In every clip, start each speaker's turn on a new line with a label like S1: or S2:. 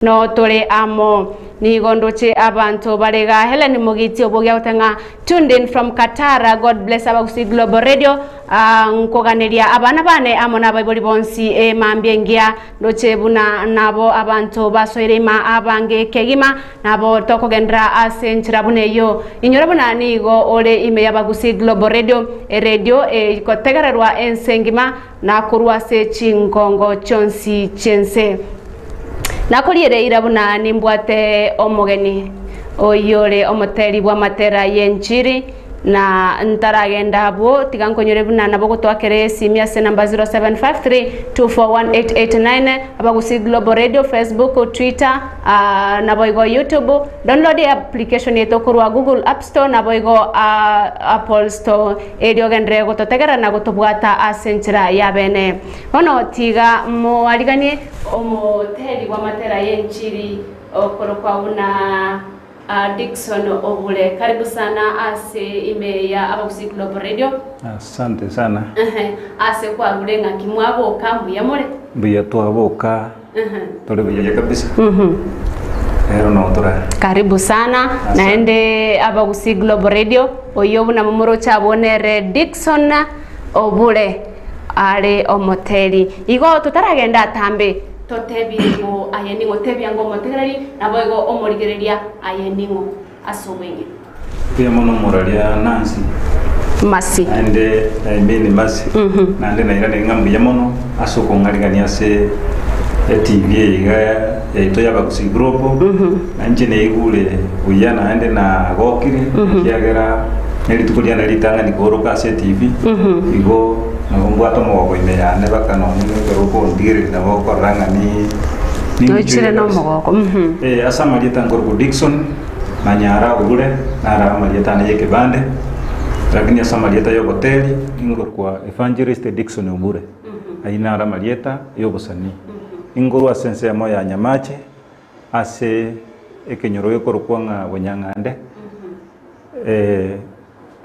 S1: no tole amo ni gondoche abantu balega Helen Mugiti obogia utenga tuned in from Qatar. God bless Abagusi Global Radio. Nkoganeria abana bane amona Bible bonsi mambiengia doche buna nabo abantu basoirema abange kegima nabo tokogendra asenchira buneyo inyorabuna nigo ole ime Abagusi Global Radio radio kotegererwa ensengima na kurwa se chinkongo chonsi chense nakoliere irabuna nimbwate omogeni oyole omoteri bwa matera yenchiri na ntaragenda bo tigankonyore buna nabo gutwakere simia se number 0753241889 Abagusi Global Radio Facebook Twitter nabo igo YouTube download the application yeto kurwa Google App Store nabo igo Apple Store edio gendre gototegera na gotobwata asenchira yabene ono tiga mo aligani omoteri bwa matera yenchiri okorokwa buna Dickson Obule, karibu sana ase ime ya Abagusi Global Radio.
S2: Asante sana.
S1: Ase kwa gulenga kimwabo kambu ya mole.
S2: Buya tuaboka. Tole buya kabisa. Ero no tora.
S1: Karibu sana. Naende Abagusi Global Radio. Oyobu na mumuro chabonere Dickson Obule ale omoteli. Igo tutaragenda tambe. Totebigo ayeningo tebiango motegereri naboigo omorigereria ayeningo asobenge
S2: pia mono moralia Nancy
S1: masi
S2: ande mbini masi nande na irane ngambu ya mono asoko ngaligania se TV ga ito ya Abagusi Group anje ne igule uyana ande na gokire kiagera neli tukulia na litanga ni goroka se TV igo nagombo atomo ime ya ne bakano ni ko ndire na boko ranga ni
S1: chile no mogoko
S2: asa Marieta ngorgo Dickson manyara ugule nara Marieta na yeke bande lakini asa Marieta yo hoteli ingorwa Evangelist Dickson Obure aina ara Marieta yo bosani ingorwa sense ya moya nyamache ase ekenyoro yo korkwanga bonyangande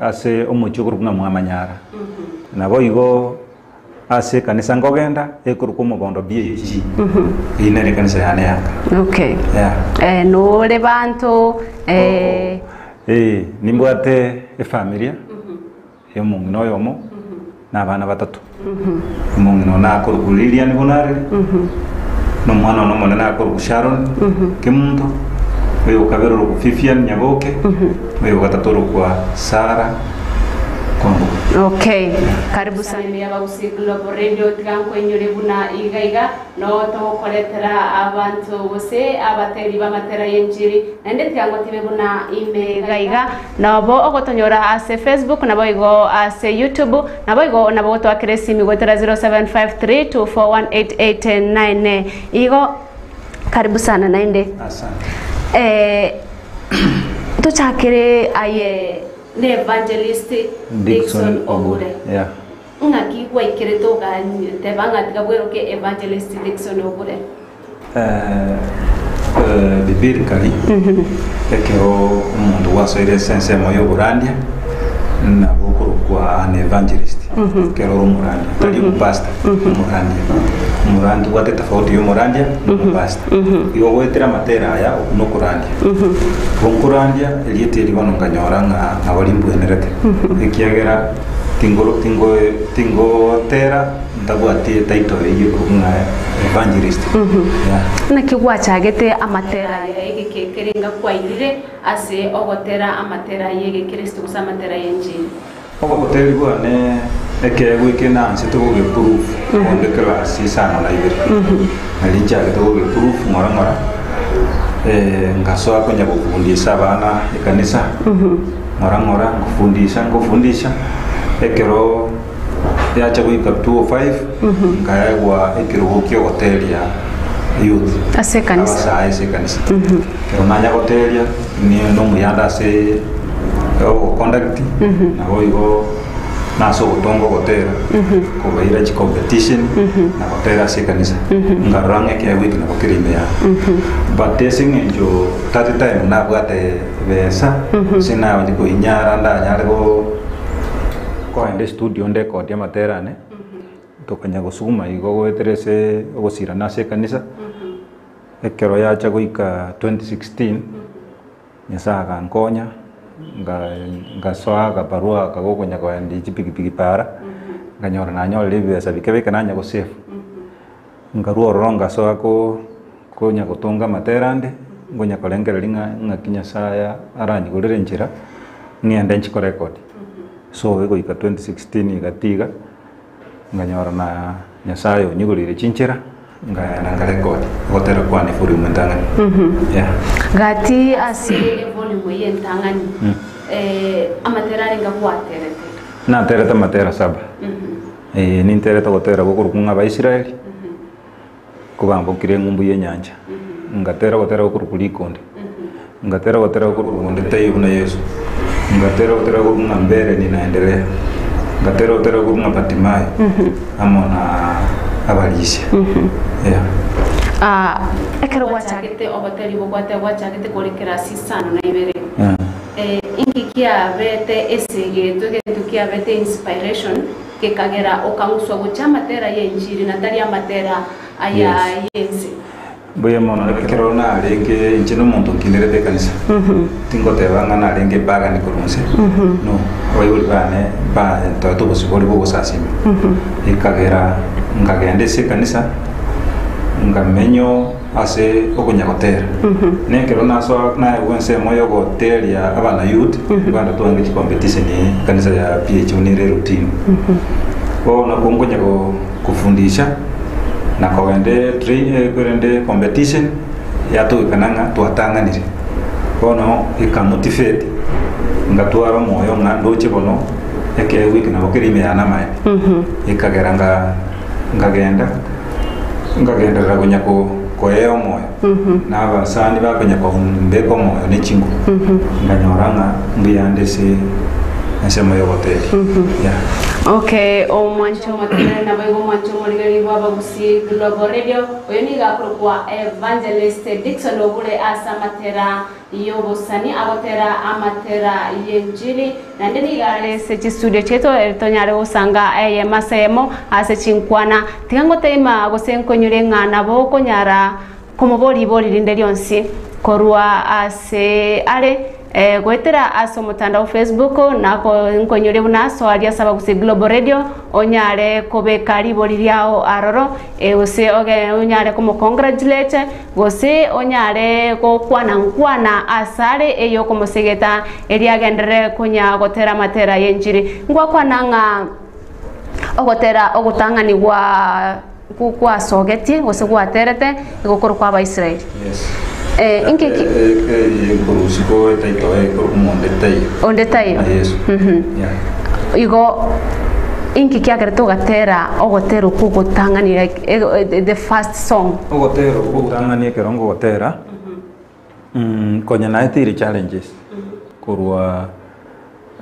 S2: ase omuchukuru na mwamanyara nabo igo ase kanisa ngogenda ekuruko mugondo BG ine kanisa yane yanga
S1: okay
S2: yeah
S1: no le bantu
S2: nimbwate familia yo mungino yomo na bana batatu mungino na kurukulilia ni bonare no mwana no mwana na kuruku Sharon kimundo wewe ukabero ku Fifian Nyaboke wewe gatatoro kwa Sara Kombo.
S1: Okay, karibu sana ya Abagusi Global Radio tganko enyore buna igaiga no to koletera abantu bose abateri bamatera yenjiri nende tgango tibe buna ime gaiga nabo ogotonyora ase Facebook nabo igo ase YouTube nabo igo nabo to akresi mi gotera 0753241889 igo karibu sana naende
S2: asante
S1: tuchakire aye ne Evangelist Dickson Obure
S2: yeah
S1: ngaki kwa ikireto gani tebanga tikabwero ke Evangelist Dickson Obure bibirikali ekero umuntu wasoire sense moyo burandia na bukuru kwa an evangelist kero umurandia tali pastor umurandia wate tofauti yo umurandia pastor iwo wetera matera aya no kurandia kunkurandia eliete liwano nganyora nga walimbu enerete ekiagera tingo tera ndabwati title iyo kunga evangelist na kigwa chagete amatera yege keringa kwa ilire ase ogotera amatera yege Kristo kusa amatera yenjini
S2: ogoteri bwane ekewe kenanse to ge proof onde class sana na ibere alinja ge to ge proof ngora ngaso akonya kufundisha abana ekanisa ngora kufundisha ekero yacha kuika 205 ngaegwa ekero gukio hoteli ya youth
S1: ase kanisa
S2: ase kanisa kero nanya hoteli ni no muyanda se o conduct na hoigo naso utongo hoteli ko baira chi competition na hoteli ase kanisa ngarange ke wiki na kokirime ya but testing enjo tati time na bwate besa sina ndiko inyara ndanyare go ko ende studio nde ko dia materane to kanya gusuma igo gweterese ogusira nase kanisa ekero yacha goika 2016 Nyasaye akankonya ngasoa gabarua kagokonya kwandi chipikipiki para nganyora nanyora ibesa bikebeke nanya go safe ngaruo ronga soa ko nya gutunga materande ngonya kolengera linga ngakinya saya aranyi gorere njira ngende nchiko record so ego ika 2016 igatiga nganyora na Nyasaye onyigurire chinchira ngana record gotera kwani furi mundangani yeah
S1: gati asi volume yentangani amaterare ngakwaterete
S2: na tereta matera saba ni tereta gotera gukuru kunga Abaisiraeli kubanga ukire ngumbu yenyanja ngatera gotera gukuru kulikonde ngatera gotera gukuru kunde tayo na Yesu ngatera gotera gukuru ngambere ninaendelea ngatera gotera gukuru ngapatimayo amona abalisia
S1: ekero wachagete oboteri bokwate wachagete korekera sisano na ibere ingikia bete esegeto getukia bete inspiration ke kagera okamuswa guchama tera yenjiri natari amatera aya yense
S2: boya mona ekero na lenge inchino muntu kinderete kanisa tingote banga na lenge baga ni kurunse no oyuri bane ba to bosibori bo sasima ikagera ngagende se kanisa ngamenyo ase okunyagotera nekero naso na wense moyo goteria abana youth banda tuange competition kanisa ya PH unire routine na kungonya kufundisha na kawende train kurende competition ya to kananga tuatanganire no ikamotivate ngatwara moyo ndoche bono eke week na bokirime yana mai ikageranga ngagenda ragonya ko yeo moyo na basani bakonya ko mbeko moyo ne chingu nganyoranga mbiyande se asema yo hotel yeah
S1: okay o mancho matena na bago mancho moligari baba gusi Global Radio oyoni ga kwa evangelist Dickson obule asa matera yobo sani abotera amatera yenjili na ndeni gale se studio cheto tonyare usanga masemo ase chinkwana tigango tema gosenko nyurenga na boko nyara komobori bori lindelionsi korwa ase ale gwetera aso mutandao Facebook nako nkonyore bunaso alia saba kusi Global Radio onyare kobe karibo liliao aroro use oge onyare komo congratulate gose onyare ko kwana asare eyo komo segeta elia gendere konya gotera matera yenjiri ngwa kwananga ogotera ogutangani kwa sogeti gose kwa terete gokoro kwa Abaisiraeli
S2: inke kurusiko taito kurumonde tayo
S1: onde tayo
S2: Yesu
S1: igo inki kyagereto gatera ogotero kugutangani like the first song
S2: ogotero kugutangani kerongo gotera konya na itiri challenges kurwa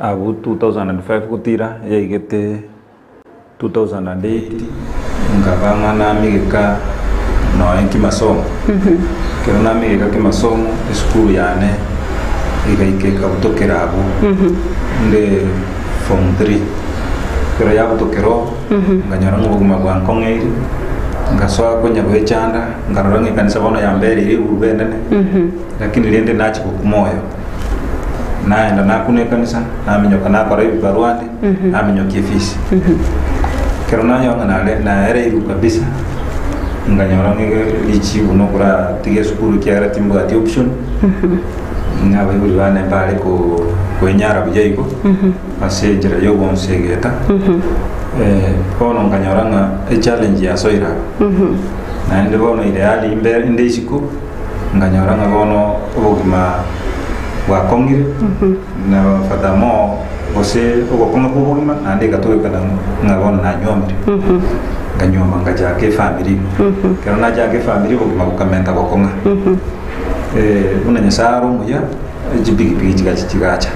S2: abu 2005 kutira yegete 2008 ngabanga na migeka no enki masomo kero na migeka ke masomo school yane igaikeka butokera abu nde form 3 kero ya butokero nganyara ngubuguma bwa nkongeri ngasoa konya bwechanda ngarora kanisa bono ya mbere iri ubendene lakini liende nachi kumoyo naenda nakune kanisa naminyoka nakora ibibarwande naminyoka ifisi kero nayo na ere iru kabisa nganyora ngichi uno kura tige skulu kiara timbo ati option ngaba yuri bane bale ko kwenyara bujayiko asejera yo bonsegeta kono nganyora nga challenge ya soira na ende bono ideali imbe ndisiko nganyora nga bono obugima wa kongire na fatamo ose ogokonga kubugima ande gatowe kana ngabona na nyomre nganyoma ngajake family kero na jake family bugima bukamenta gokonga unanyasaro muya jibigi chigacha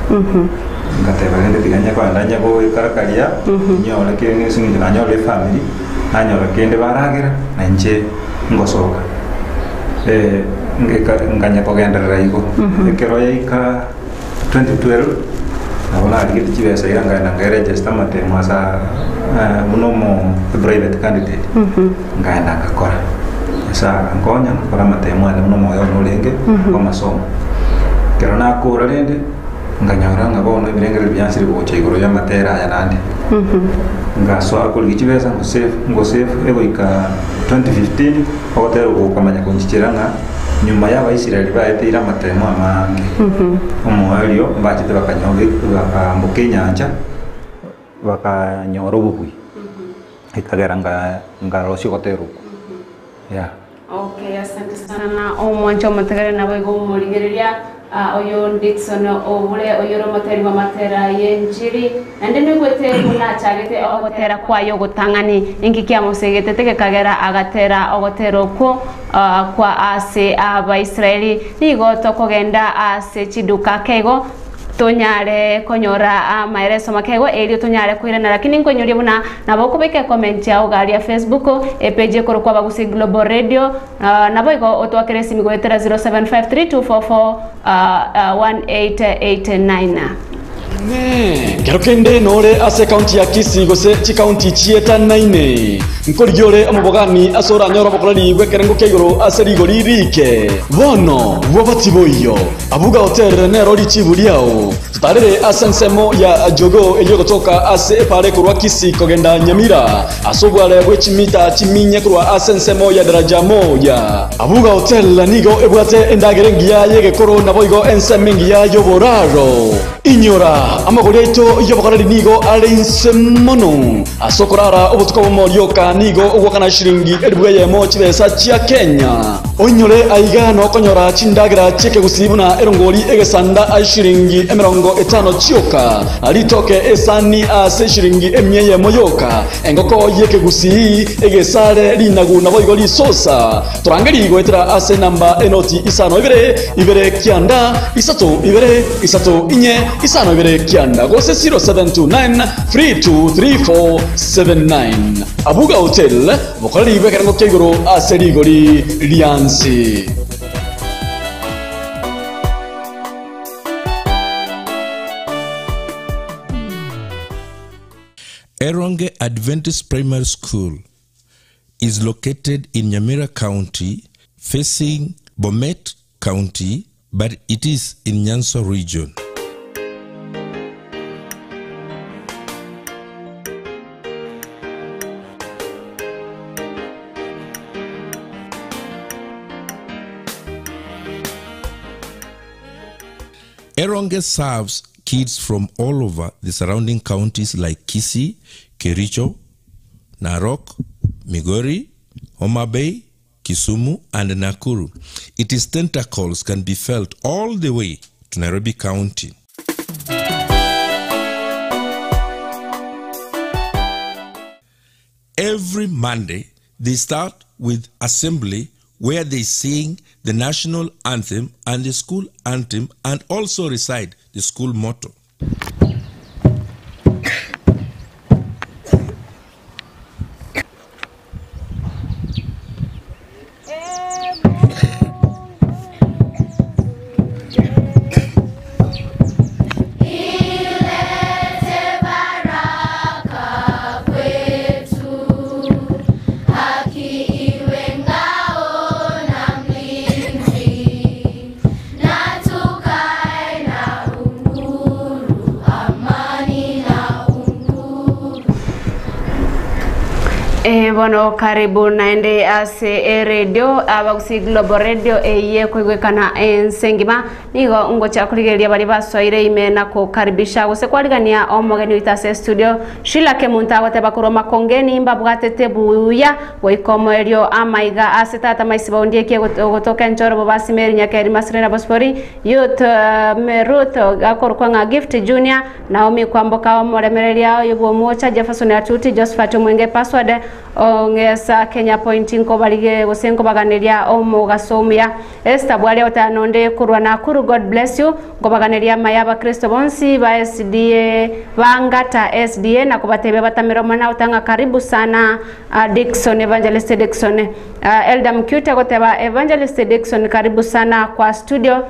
S2: ngateba ngende tiganya kwa ndanya go ikarakaria nyole kenge singi na nyole family na nyole kende baragira na nje ngosoka nganya kogenda raigo kero yaika 2012 nabona agiti chibesa iranga na ngere register mate masa munomo private candidate ngaenda ngakora sa ngonya para matemo ale no moyo no lenge ko masomo kero na ko rende nganyara ngabona birenge byansiri boche igoro ya matera ya nandi ngaso akol gichibeza ngo save ego ika 2015 hotelo ko kamanya konchiranga nyuma y'Abayisiraheli baetera matemo amange omuhalio mbachite bakanyoge bakambuka inyanja bakanyora ubugwi ikagera ngarosyo hotelo ya
S1: okay asante sana omwancho mategere nabo go murigereria oyo Dickson obule oyo romoteri wa matera yenjiri ande nigwete muna chagete ogotera kwayo gutangani ingikia musegete teke kagera agatera ogotero ko kwa ase Abayisiraheli nigo tokogenda ase chiduka kego tonyare konyora maereso makego elio tonyare kuirana lakini nkonyori buna nabo kubeke comment yao gali ya Facebook page ko kwa Bagusi Global Radio nabo iko otwakere simigo etera 0753241889
S3: Garukende nore ase county ya Kisii gose chi county chieta naine nkorigiore amubogani asora nyoro bokolari gwekerengo kegoro ase rigori rike bono bwabatiboyo abuga hotel ne rori chibuliao tutarere asensemo ya jogo eyo gotoka ase pare kurwa Kisii kogenda Nyamira asobwale bwechimita chiminye kurwa asensemo ya daraja moya abuga hotel nigo ebwate endagerengia yege koro naboigo ensemengia yoboraro inyora amagoreito yobokorari nigo alinsemono asokorara obutuko bomoryoka nigo ogwakana shiringi elibweye mo chibesa chia Kenya onyore aiga no konyora chindagira cheke gusibuna erongori egesanda ashiringi 50 chioka alitoke esani ase shiringi emyeye moyoka engoko yeke gusi egesare linagu naboigo lisosa turangeri goetera ase namba enoti isano ibere kianda isato inye isano ibere kianda gose 0729 323479 abuga hotel bokorari bekerango kegoro ase rigori liansi
S4: Eronge Adventist Primary School is located in Nyamira County, facing Bomet County, but it is in Nyanza region. Eronge serves kids from all over the surrounding counties like Kisii, Kericho, Narok, Migori, Homa Bay, Kisumu, and Nakuru. Its tentacles can be felt all the way to Nairobi County. Every Monday, they start with assembly where they sing the national anthem and the school anthem and also recite the school motto.
S1: Bueno, karibu naende ase radio Bagusi Global Radio eye kwegwekana ensengima nigo ngo chakuligeria bali basoire ime na kukaribisha gose kwaligania omogeni witase studio shilake munta gote bakuroma kongeni mbabwatete buya goikomo elio amaiga ase tata maisiba ondie gotoka njoro bobasi meri nyakeri masrena bospori youth meruto gakorkwanga gift junior Naomi kwamboka omoremereria yubo mocha Jefferson Atuti Josephat Mwenge password ongesa Kenya pointing ko balige gosenko baganeria omo gasomia esta bwale otanonde kurwa na kuru God bless you ngo baganeria mayaba Kristo bonsi ba SDA bangata SDA na kubatebe batamiro mana utanga karibu sana Dickson Evangelist Dickson Elda Mcute goteba Evangelist Dickson karibu sana kwa studio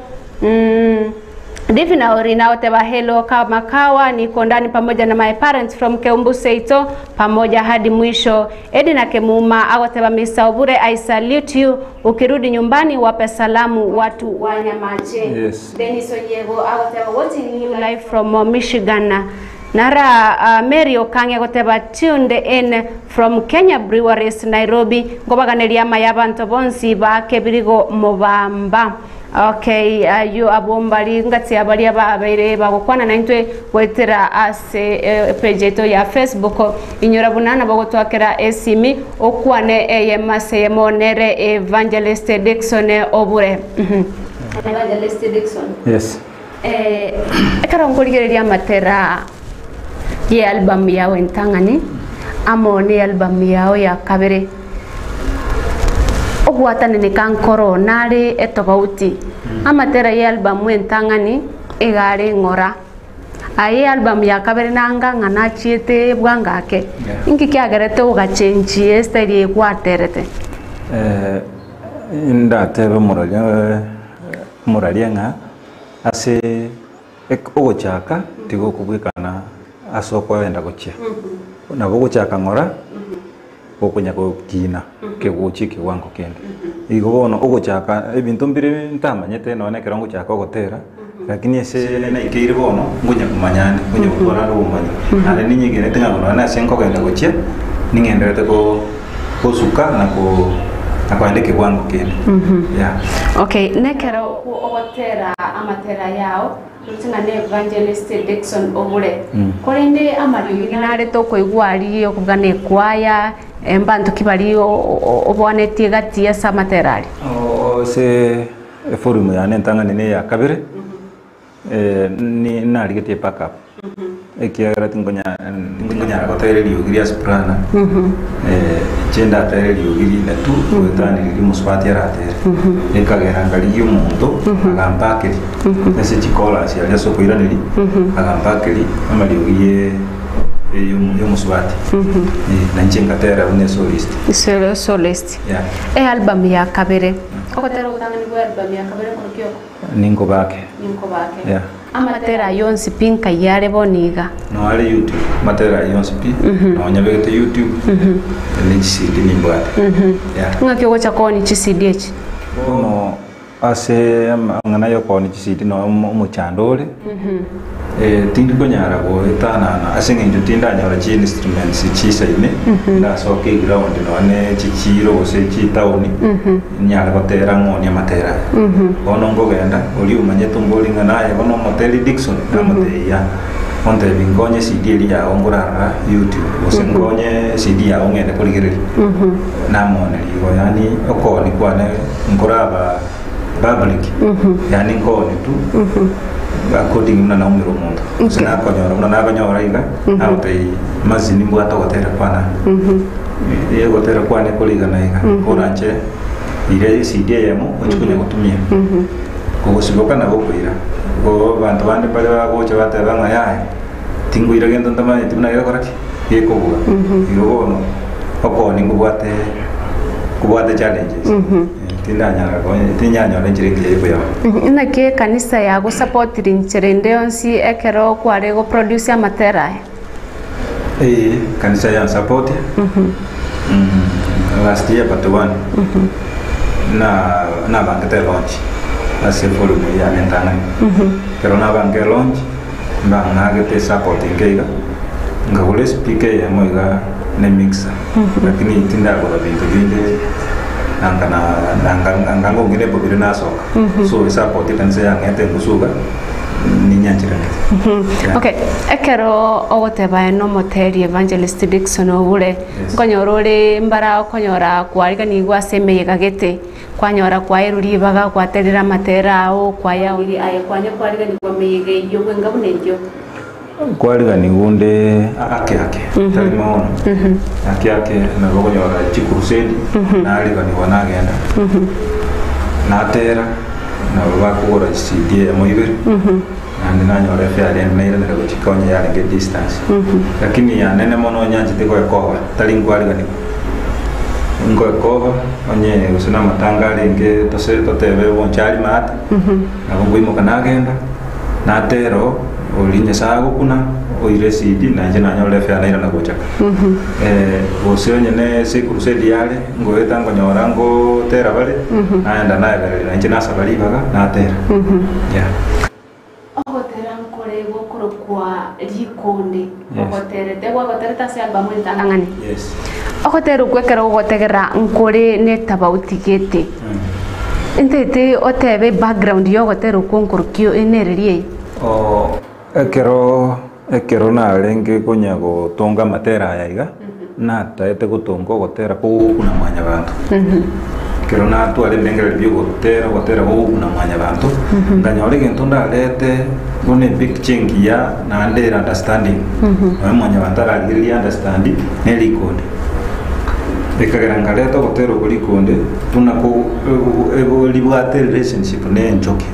S1: Divina Orina Oteba hello kama kawa niko ndani pamoja na my parents from Keumbu Seito pamoja hadi mwisho. Edina Kemuma Awateba Misa Obure, I salute you. Ukirudi nyumbani wape salamu watu wa Nyamache.
S2: Yes.
S1: Dennis Onyego Awateba watching you live from Michigan. Nara Mary Okange Awateba tuned in from Kenya Breweries Nairobi. Gobaganeli ama yabantu bonsi ba kebirigo mobamba. Okay, you abombali ngati abali abaire bagokwana naintwe wetera ase page to ya Facebook inyora bunana bagotwakera esimi okwane eyemase yemonere Evangelist Dickson Obure. Evangelist Dickson.
S2: Yes.
S1: Ekara ngoligereria matera ye album yawe ntangani amone album yawe ya kabere ogwatane ne kankoro nari etobauti amatera ye album entangani egare ngora aye album ya kabere nanga ngana chiete bwangake inki kyagarete ugachenji style ekwaterete
S2: ndatebe muralia ase ogochaka tigo kubwikana asoko enda gochia na bogochaka ngora okunya kokina keguchi kiwango kende igo bono ogochaka ebintu mbire ntamanyete none kerongo chaka ogotera lakini ese na ikeire bono ngunya kumanyane ngunya gutwara rumanyi ale ninyigere tinga bono na senko genda gochia ningenderete ko suka na ko akwande kiwango kende yeah.
S1: Okay, nekero ogotera amatera yao Lutina ne Evangelist Dickson Obure. Kolende amali nare to koigwari okugane kwaya embantu kibali obwanetie gati ya samaterali.
S2: Se forum ya nentanga ne ya kabere ni nari gete backup. Ekiara tingonya gotera liogiri asprana. Chenda tere liogiri na tu wetani lili muswati rate. Ekagera ngali yumuntu agambakeri. Ese chikola si aliaso kuiraniri agambakeri amaliogiri yo muswati. Na nchenga tera une solist.
S1: Solist. Yeah. Album ya kabere. Okotera utangani kwa album ya kabere kulukio.
S2: Ninko bake. Yeah.
S1: Amatera yonsi pinka yare boniga.
S2: No ale YouTube. Matera yonsi pi. No nyabete YouTube. Ni CD ni mbwate. Yeah.
S1: Ngakyo gocha koni chi CD echi.
S2: No ase ngana yo koni chi CD no muchandole. Tindu konyara go etana ase ngenjo tinda nyara chi instruments chi saime. Na so ke ground no ne chi chiro se chi tauni. Nyara gotera ngoni matera. Bono ngogenda oli umanyeto ngoli ngana ya bono Moteli Dickson na moteya. Onte bingonye CD ili ya ongurara YouTube. Ose ngonye CD ya ongende kuligiri. Na mone ligo yani okoni kwane nguraba public. Yani ngoni tu. According na umiro mundo. Sina konyora na konyora iga. Aute mazini mbwata gotera kwana. Ye gotera kwane kuliga na iga. Koranche ile CD yemo ochukunya gutumia. Kugusiboka na gokwira. Go bantu bande pale bagocha batebanga yae. Tinguira gendo ndamanye tibuna koraki. Ye kobuga. Igo no. Okoni kubwate challenges. Tinyanya lenjire ngiye kuya.
S1: Nake kanisa ya go support rincherende onsi ekero kware go produce amatera.
S2: Kanisa ya support. Last year but one. Na bangete launch. Ase forum ya nentana. Pero na bange launch bangagete support ngeiga. Ngabule speaker ya moiga ne mixer. Lakini tinda go bintu binde nanga ngire bobire nasoka so support kanisa ya ngete kusuga ninyanjira.
S1: Okay, ekero ogoteba no Moteli Evangelist Dickson Obure konyorore mbara konyora kwariga nigwa semeye gagete kwanyora kwa eruri baga kwaterera matera o kwaya uri aye kwanye kwariga nigwa meyege yo ngabunenjo
S2: kwariga nigunde ake talimo ake na konyora chikurusedi na aliga ni wanagenda na tera na bakura CD ya moibiri and nanyora fya den na ile ndo chikonya ya get distance lakini ya nene mono nyanji tiko ekoba talingwariga ni ngo ekoba onye usina matanga linge tose totebe bonchali mata na ngwimo kanagenda natero olinya sago kuna oire CD na nje nanyole fe anaira na gochaka osio nyene se crusade yale ngoeta ngonyora ngo tera bale naenda naye bale na nje nasa bali baga natera yeah
S1: ogotera nkore gokoro kwa likonde ogotere tegwa gotere tase albamu ntangani
S2: yes
S1: ogotera kwekera ogotegera nkore ne tabautigete entete otebe background yo gotera konkorkio enererie
S2: ekero narenge konyago tonga matera yaiga nataete gutonga gotera kuna mwanya bantu kero natware ndengere byo gotera kuna mwanya bantu nganyore gento ndarete gone big change ya na understanding mwanya bantu aragiri understanding nelikonde ekagera ngaleta gotera kulikonde tunako ebo libwate relationship ne njoke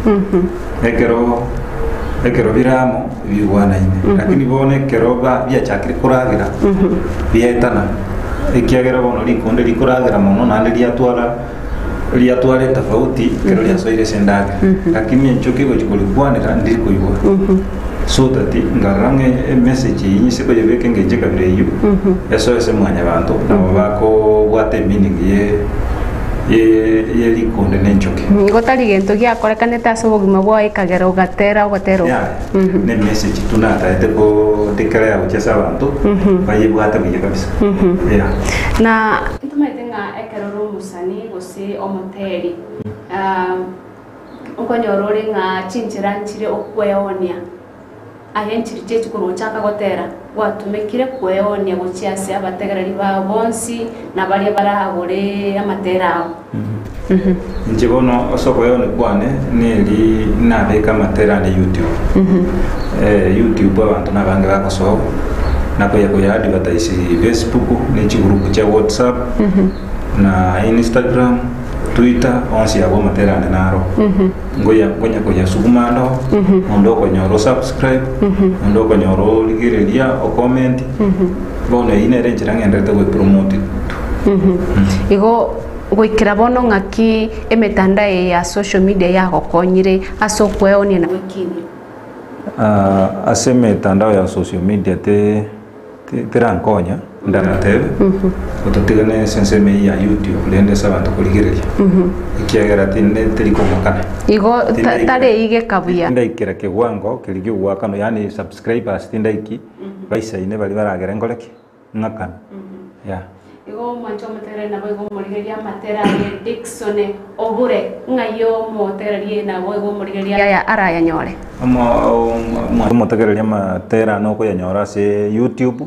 S2: ekero biramo bigwana ine lakini bone kero ba bya chakiri kuragira bietana ekiagera bono likonde likuragira mono nande liatwara tofauti kero lya soire sendaga lakini nchoke go chikolikuanira ndiko iwa so that ngarange message yinyise ko yebeke ngeje kabire yu eso ese mwanya bantu nabo bako bwate meaning ye likonde nenchoke
S1: gotari gento gya korekane taso bogima bwa ikagera ugatera
S2: ne message tunata ete ko dekara uchesa bantu bayibwata biye kabisa
S1: na ntumaitenga ekero musani gose omoteri ukonyorore nga chinchira nchire okweonia ayenchiri chechi kuruchaka gotera watumekire kweonia guchiase abategereri ba bonsi na bali barahagore amatera
S2: njibono osoko yone kwane neli nabeka matera ne YouTube YouTube abantu nabange bakoso nako ya advertise Facebook ne chigroup cha WhatsApp na Instagram Twitter onsi yabo matera ne naro ngoya konya sukumano ondo konyoro subscribe ondo konyoro ligirelia o comment bono ine renjira ngendete we promote
S1: igo gwikira bono ngaki emetanda ya social media yako konyire asokweonia na wikini
S2: aseme tandao ya social media terankonya ndanatebe utotigane senseme ya YouTube lende sabantu kuligirelia ikiagera tinde telikomakana
S1: igo tare ige kabuya
S2: ndaikira kigwango kiligyo gwakano yani subscribers tindaiki baisa ine bali baragera ngoleki ngakana ya
S1: igo mwancho matere na boigo murigeria matera ye Dickson obure ngayo motererie na boigo murigeria ya araya nyore
S2: motegereria matera no ko yanyora se YouTube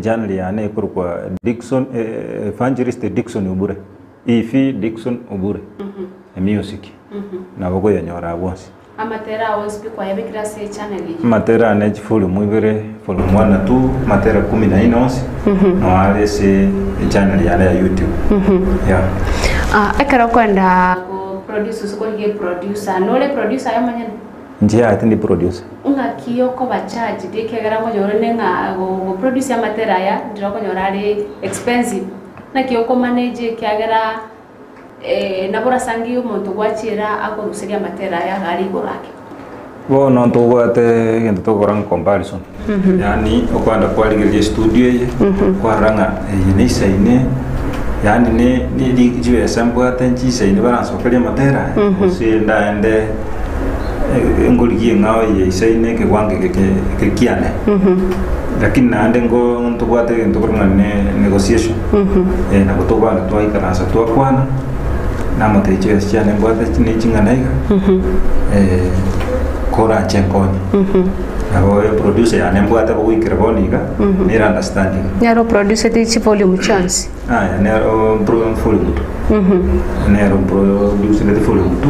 S2: channel yane kurukwa Dickson Evangelist Dickson obure ifi Dickson obure music na bogo yanyora bonsi
S1: amatera onsipi kwa yabikira se channel
S2: matera ne chifulu mwibere fulu mwana tu matera 14 onsi no ale se channel yale ya YouTube
S1: ekara kwenda producer sokolige producer nole producer yamanya
S2: nje ati ndi producer
S1: ngakiyo ko bacharge dekegera ngo yorene nga go producer amatera ya ndiro ko yorari expensive nakiyo ko manage kyagera nabora sangi umuntu gwachira akoruseria matera ya gari gorake
S2: bono ntugwate gento tugoranga comparison yani okwanda kwaligeria studio ye kwaranga yinisaine yani ne jiwe sambwate nchisaine baransokeria matera osenda ende ngoligie ngao ye isaine ke wange ke kiane lakini naande ngo ntugwate gento goranga negotiation na gutugwana twaikaransa twakwana namoteche cyane mbwate n'ichinganaiga kora chenkoni abo producer ya nembwate bwikira boniga ni understanding
S1: nyaro producer ti volume chance
S2: nero full mutu nero producer de full mutu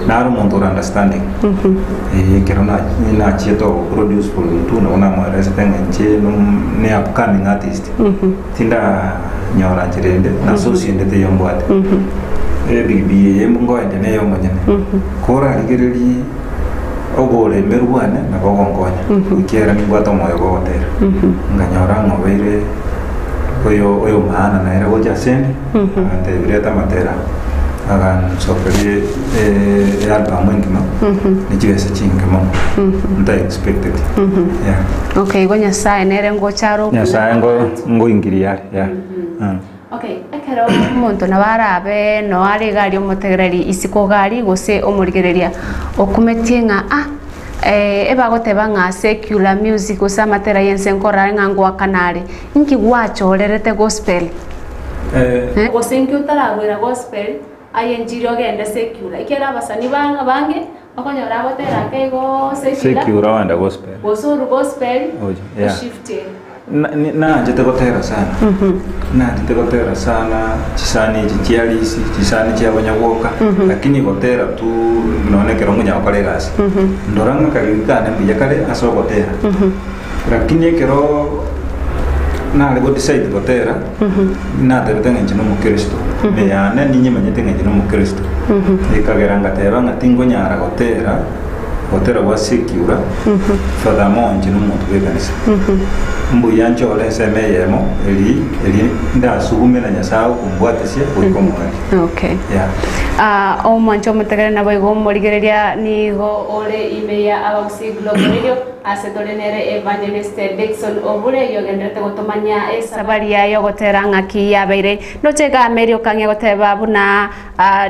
S2: naro monto understanding kero na chieto produce full mutu na una mo respenga nche ne upcoming artist tinda nyora chirende na societe te yombwate bibi yemungo ende neyo monyene kora ligereri obole meruane na bogongonya ikera ni bwato moyo gotera nganyora ngobeire oyo maana na era goja sene ante bireta matera agan sokeri album ngino ni jese chingemo nda expected yeah
S1: okay gonya sai nere ngo charo
S2: nya sai ngo ingiria yeah
S1: okay ekero umuntu nabarabe no ari gari omutegereri isiko gari gose omurigereria okumetie nga eba goteba nga secular music usamatera yense nkora ngangwa kanare inki gwachorerete gospel gosenki utaragwira gospel ayenjiri ogende secular ikera abasani banga bange okonyora gotera kego
S2: secular wanda gospel
S1: gosuru gospel shifting
S2: na jete gotera sana chisani chichialisi chisani chiabonyagoka lakini gotera tu nonekero munya okolegasi ndoranga kagikane mbiya kale aso gotera lakini ekero na le decide gotera na teretenga njino mu Kristo me yana ninyi manyetenga njino mu Kristo ikageranga teba ngatingo nyara gotera wa secure furthermore njino mu tugekanisa mbu yancho ole semeyemo eli nda sugume na nyasao kumbwatesia kuikomwa
S1: okay yeah o mancho mutegere na boigo morigereria ni go ole imeya abagusi global radio asetolenere evangelist Dickson Obure yogendete gotomanya esabari ya gotera ngaki ya beire ndochega merio kange goteba buna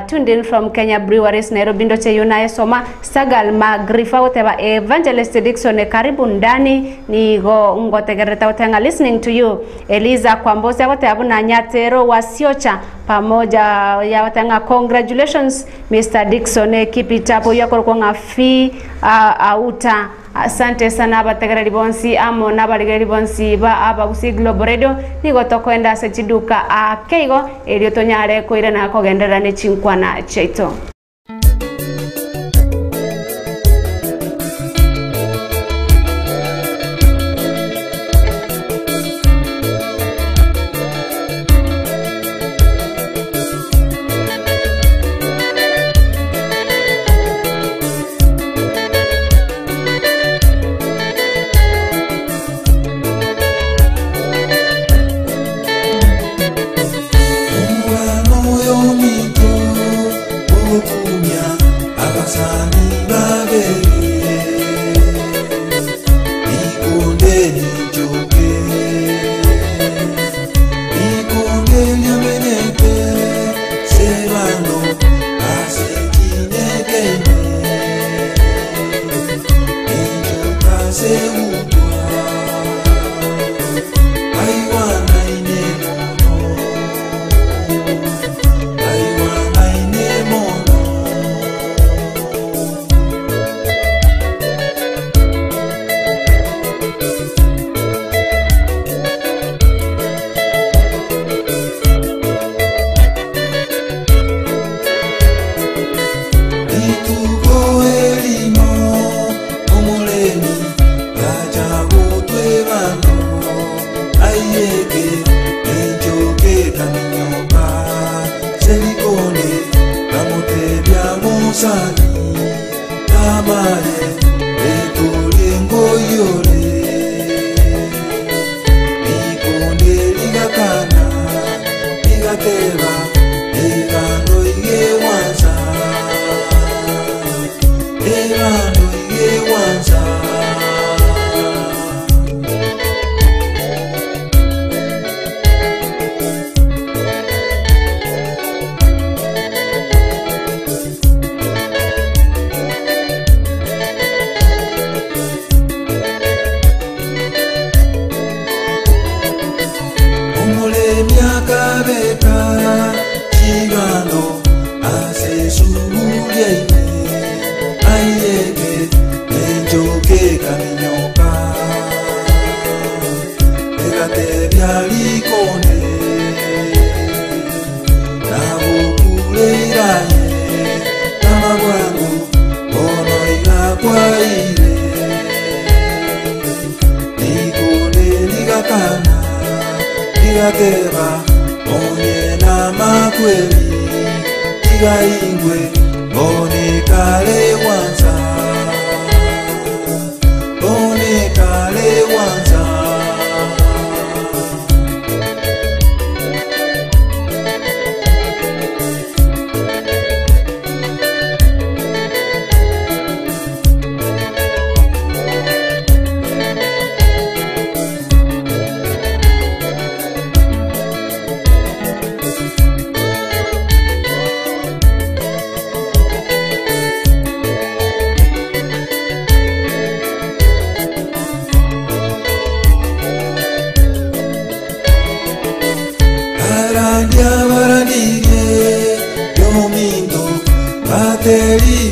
S1: tuned in from Kenya Breweries Nairobi ndoche yuna esoma sagal magrifa goteba evangelist Dickson karibu ndani ni go ngotegereta gotenga listening to you Eliza Kwambozi goteba buna nyatero wasiocha pamoja ya watanga congratulations Mr. Dickson keep it up yako kwa fi auta asante sana abategereri bonsi amo nabaligeri bonsi ba abagusi global radio nigo tokwenda sechiduka akeigo elio tonyare koire na kogendera ne chinkwana cheito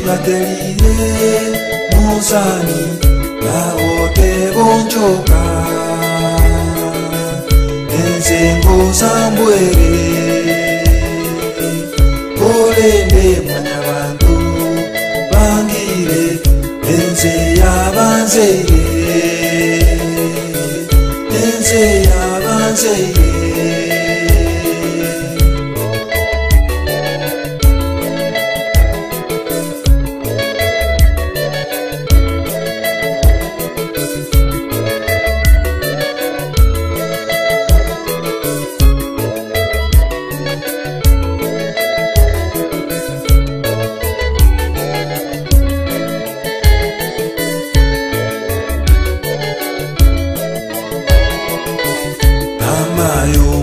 S5: baterire musani bawote bonchoka enzengo sambwere olende mwanya bantu bangire enze yabanzeye enze yabanzeye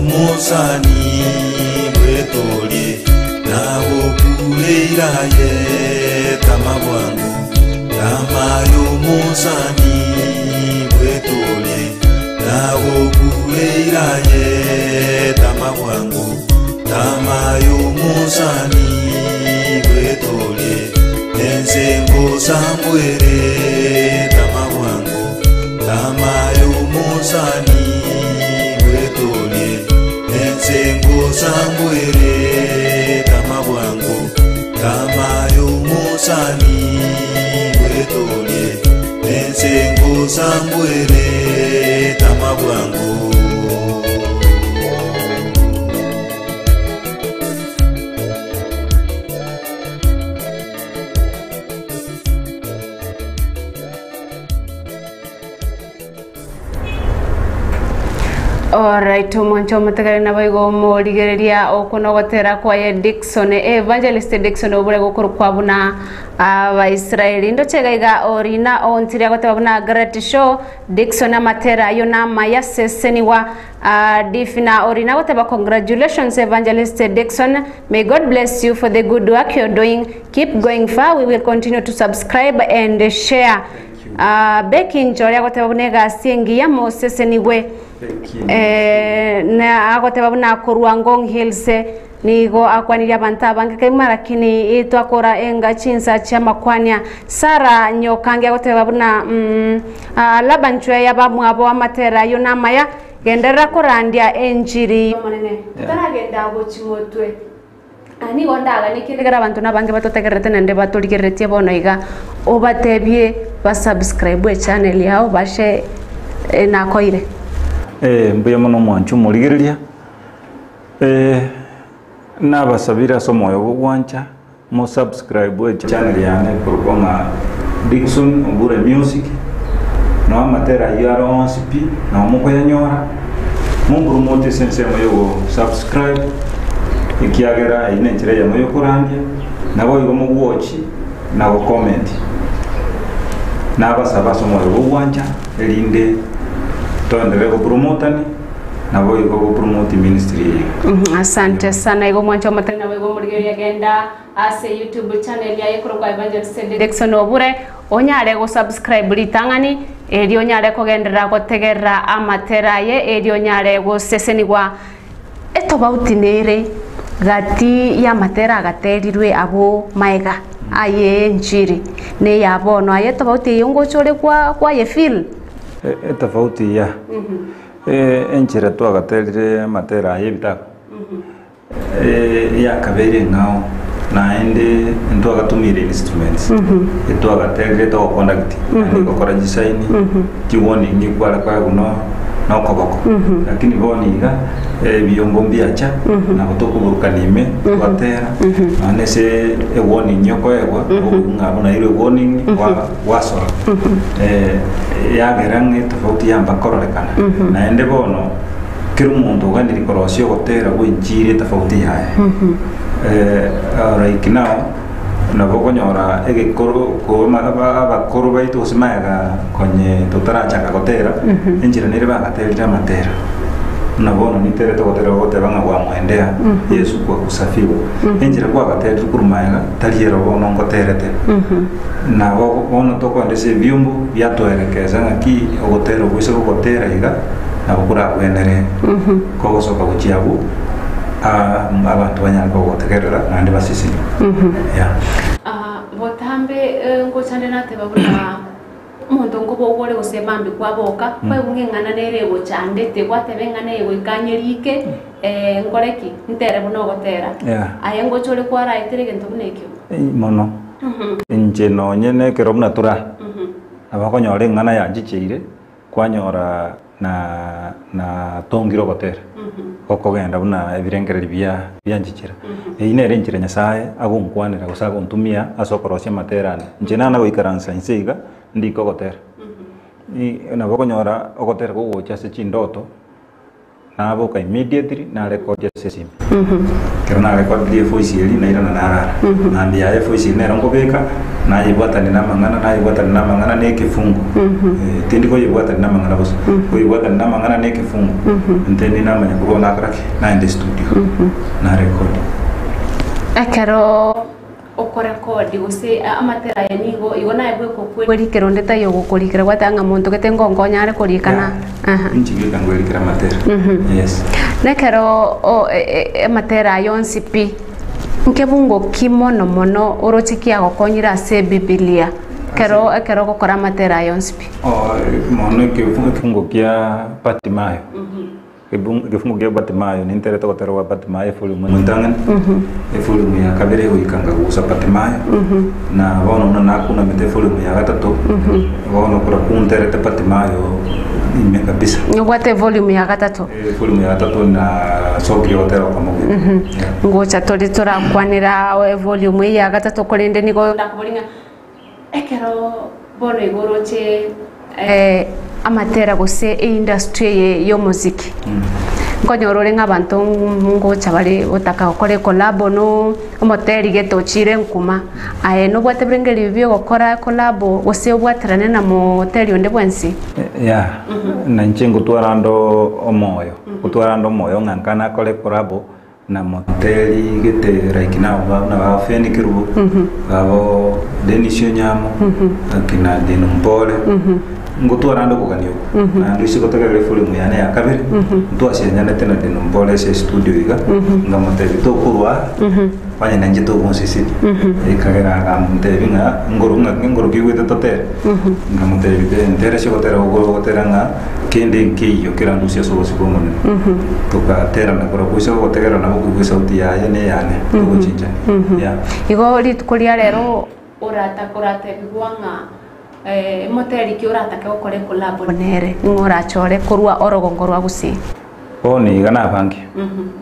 S5: musani bwetolie nabo kuleiraye tamabwangu tamayo musani bwetolie nabo kuleiraye tamabwangu tamayo musani bwetolie enzengo sambwere tamabwangu tamayo musani bwetolie enzengo sambwere tamabwangu tamayo musani bwetolie enzengo sambwere tamabwangu
S1: Alright, mwancho mutakari na baigo morigereria okunogotera kwa ye Dickson Evangelist Dickson obure gukuru kwabuna abaisraeli ndochegaiga orina ontiria gotabuna Great Show Dickson amatera yona maya seseniwa difina orina gotaba congratulations Evangelist Dickson, may God bless you for the good work you're doing, keep going far, we will continue to subscribe and share. Beki njoria gotabune gasingi ya moseseniwe na agotebabuna Kurwangong Hills nigo akwaniria banta bange kaimara lakini itwakora enga chinsa cha makwanya Sara nyokange agotebabuna labanchwe yabamwabo amatera yona maya gendera kurandia enjiri monene taragenda gochimotwe ani gondaga nikindegera bantu nabange batotegerete nende batoligeretie bono iga obatebie ba subscribe channel yao bashe nakoire
S2: mbuya muno mwanchu murigereria nabasabira somoyo gwancha mo subscribe channel yane kurkonga Dickson Obure Music no amatera yaro onsipi na moko yanyora mumburu mote sense moyo subscribe ikiagera ine ntire ya moyo kurandia nabo igo mu watch na go comment nabasaba somoyo gwancha elinde tondere go promotani nabo igo go promote ministry.
S1: Asante sana igo mwancho matana igo murigeria genda ase YouTube channel ya Ekurwa Evangelist Dickson Obure onyare go subscribe litangani eri onyare kogendera gotegerera amatera ye eri onyare go sesenigwa etobauti nere gati ya matera gaterirwe abo maega aye njiri ne yabono aye tobauti yongo chore kwa ye feel
S2: tofauti ya enchira twagaterire matera yebitako ya kabere ngao naende ntwagatumire instruments twagaterire to conduct ani gukora design kiwoni ni kwala kwa guno na ukoboko lakini boniga biyombo mbiacha na gutukuburuka nime twatera anese warning nyoko yego ngabo na ile warning wasora yagerange tofauti yamba kororekana naende bono kiri umuntu uganira ikorosyo gutera gwinjire tofauti yaye right now nabo konyora egekoro ko abakoro baitu simaga konye tutarachaka gutera injira nire bagaterira matera nabono nitere togotera gotebanga gwa mwendea Yesu kwa kusafiwa injira kwa gaterira kurumaga tariero bono ngoterete nabo bono tokondese byumbu byatwerekeza ngaki ogotera gwise gotera iga nabo kura kwenere ko soka guchiabu abantu banyako gotegerera nandi basisi
S1: botambe ambe ngochande nate babuna muntu ngobo gore usebambi kwaboka kwa ngengana nere gochande te gwatebengana ego ikanyerike ngoreki ntere buno gotera aye ngochore kwara itere gento bunekyo
S2: mono inje no nyene kero buna tura abakonyore ngana yanjichire kwanyora na tongiro gotera okogenda buna ebirengereri byanjikira ine renjire nyasaye agunkwanira gusaga ntumia asokorosia materane nje nana goikaransa insiga ndiko gotera na bokonyora ogotera gogocha se chindoto na boka immediately na record ya sesimi kero na record die voice eli na ira na narara na ndia ya voice ne rongo beka na yibwata ni namangana ne kifungu tindi ko yibwata ni namangana boso ko yibwata ni namangana ne kifungu nteni namanya ko na krake na in the studio na record
S1: akero okore kodi use amatera yanigo igona ebwe ko kweri kero ndeta yo gukurikira gwatanga muntu getengo ngonyare kurikana
S2: injigika ngwerikira matera yes
S1: nekero amatera yonsipi nkebungo kimono mono orochikia gokonyira se Biblia kero gokora matera yonsipi
S2: mono kefungo kia Patimayo kefungo kia Patimayo nintere to gotero wa Patimayo fulu mundangan fulu ya kabere uikanga gusa Patimayo na bono na kuna mete fulu ya gatatu bono kura kuntere te Patimayo ime kabisa
S1: ngwate volume ya gatatu
S2: na soki hotero kama
S1: ngocha tori tora kwanira volume ya gatatu kolende nigo ndakubolinga ekero bono igoroche amatera gose industry yo muziki nkonyorore nk'abantu ngocha bari utaka okore collab no moteri getochire nkuma aye no bwatebrengeri bibyo gukora collab gose bwaterane na moteri onde bwensi
S2: na nchengo twarando omoyo ngankana kole collab na moteri gete like now na ba feni kirubu abo Denisio Nyamo akina Denumpole ngotwarando kuganyo na ndisi kotegere volume yane ya kabiri twasenya tena Denumpole se studio iga ngamoteri to kurwa panya nanje to bonsisi ikagera ngamoteri nga ngoro kiwete totere ngamoteri de ntere se gotera goteranga kende nkiyo kirandusia so sikomone tukatera na kora kuisa gotegera na buku sauti ya ne yane tukuchinja ya
S1: igo litukulia lero urata bigwanga moteri ki urata ke okore collab nere ngorachore kurwa orogongorwa gusi
S2: oni gana bangi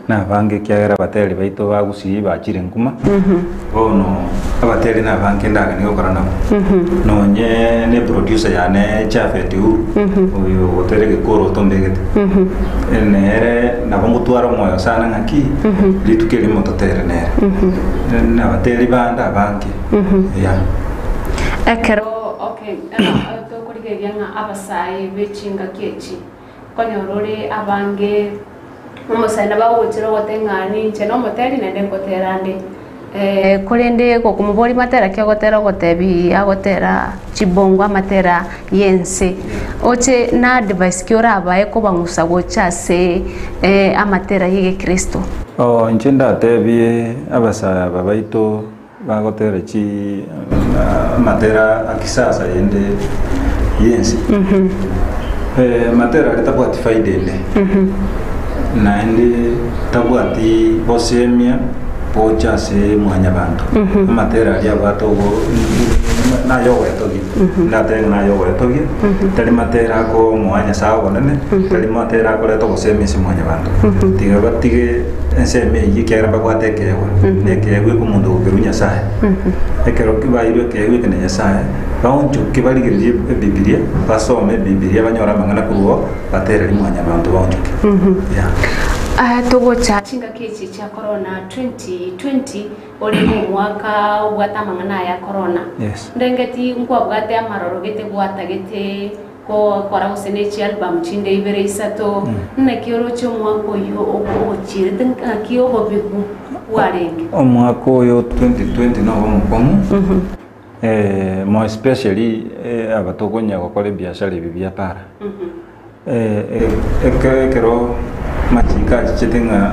S2: na bangi kiagera bateri baito bagusi bachire nkuma ono abateri na bangi ndaga ni okora nabo no nye ne producer yane chafeti uyo hotere ke koro tombegete enere na bongo twaro moyo sana ngaki litukeli mototere nere na bateri banda bangi ya
S1: ekero okay to kurigeria nga abasai bechinga kechi konyorore abange umusana bawutiro gotengani nche no moteri nende ngoterande kurende ko kumubori matera kyo gotera gotebi agotera chibongo amatera yense oche na advice kyo rabaye ko bangusa gochase amatera yige Kristo
S2: nche ndatebi abasaya babaito bagotera chi matera akisasa yende yense matera tabwati faidele naende tabwati bosemia pocha se mwanya bantu matera ya bato na yo wetogi ndate na yo wetogi tali matera ko mwanya sawa bonene tali matera ko leto bosemia se mwanya bantu tiga batige enseme yikera bagwate kewa nekewe ku mundu ugerunya sahe ekero kibairo kewe kene sahe baunjo kibaligiriye Biblia basome Biblia banyora mangana kuruo batera limwanya bantu baunjo
S1: tugocha chinga kichi cha corona 2020 oli mwaka ubwatamangana ya corona ndengeti nkwabwate amaroro gete bwatagete ko kora usenechi album chinde ibere isato nakiro cyo mwako yo okochire kiyo hobiku warenge
S2: omwako yo 2020 no bomukomu more especially abatogonya gukora biashara bibya para ekero machika chichetenga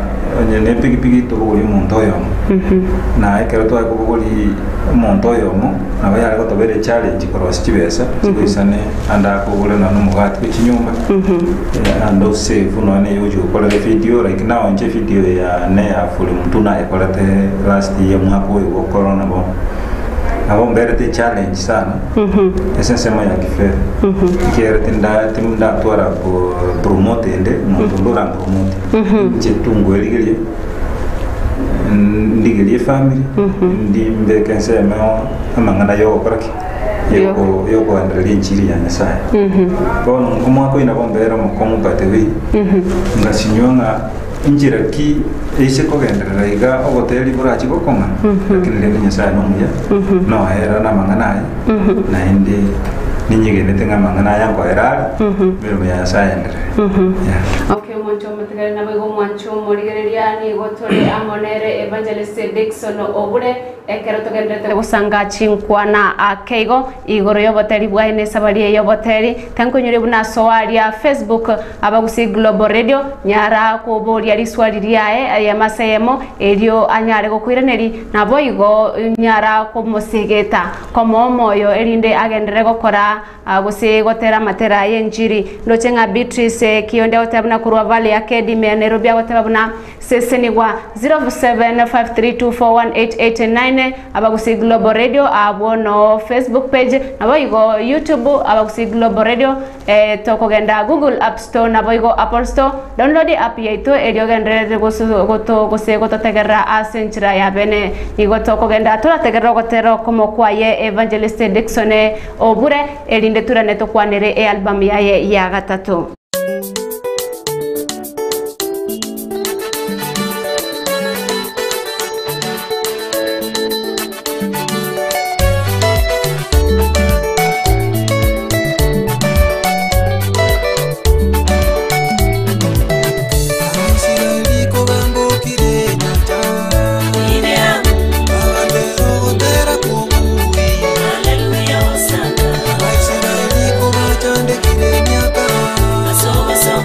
S2: ne pigi to boli montoyo na ekero to ko boli montoyo mo na baya ko to bere challenge ko rostivesa kuisane anda ko bole na numugati ku chinyumba ando se funo ne yojo ko le video like now nje video ya ne ya fuli mtuna e ko te last year mwaka wa corona bo abo mbere te challenge sana essentiellement ya kifere kera tinda twara ko promote ende mundura promote chetungo eligeli ndigeli family ndimbe kense meo amangana yo koraki yoko andreli nchiri ya nyasaya bon umwako ina bombera mukomu batewi ngasinyonga injira ki ese ko gendera iga hoteli burachi ko konga lakini lende nyasaya no muya no era na mangana na inde ninyigene tenga mangana yango era mero ya nyasaya ndere
S1: okay moncho matigare na bego moncho morigereria ni gotore amonere evangelist Dickson obure ekero to gendere gusanga chinkwana akeigo igoro yoboteri bwaine sabali yoboteri tankonyore buna soaria Facebook abagusi Global Radio nyara ko boli ari swali riae ya masayemo elio anyare ko kwiraneri nabo igo nyara ko musigeta komo moyo elinde agendere gokora gusi gotera matera yenjiri ndochenga Beatrice kionde otabna kurwa Valley Academy ya Nairobi otabna sesenigwa 0753241889 abagusi Global Radio abono Facebook page nabo igo YouTube abagusi Global Radio toko genda Google App Store nabo igo Apple Store download app yaito elio gendere goto tegera asenchira ya bene igo toko genda tura tegera gotero komo kwaye Evangelist Dickson obure elinde turane to kwanere album yaye ya gatatu.
S5: So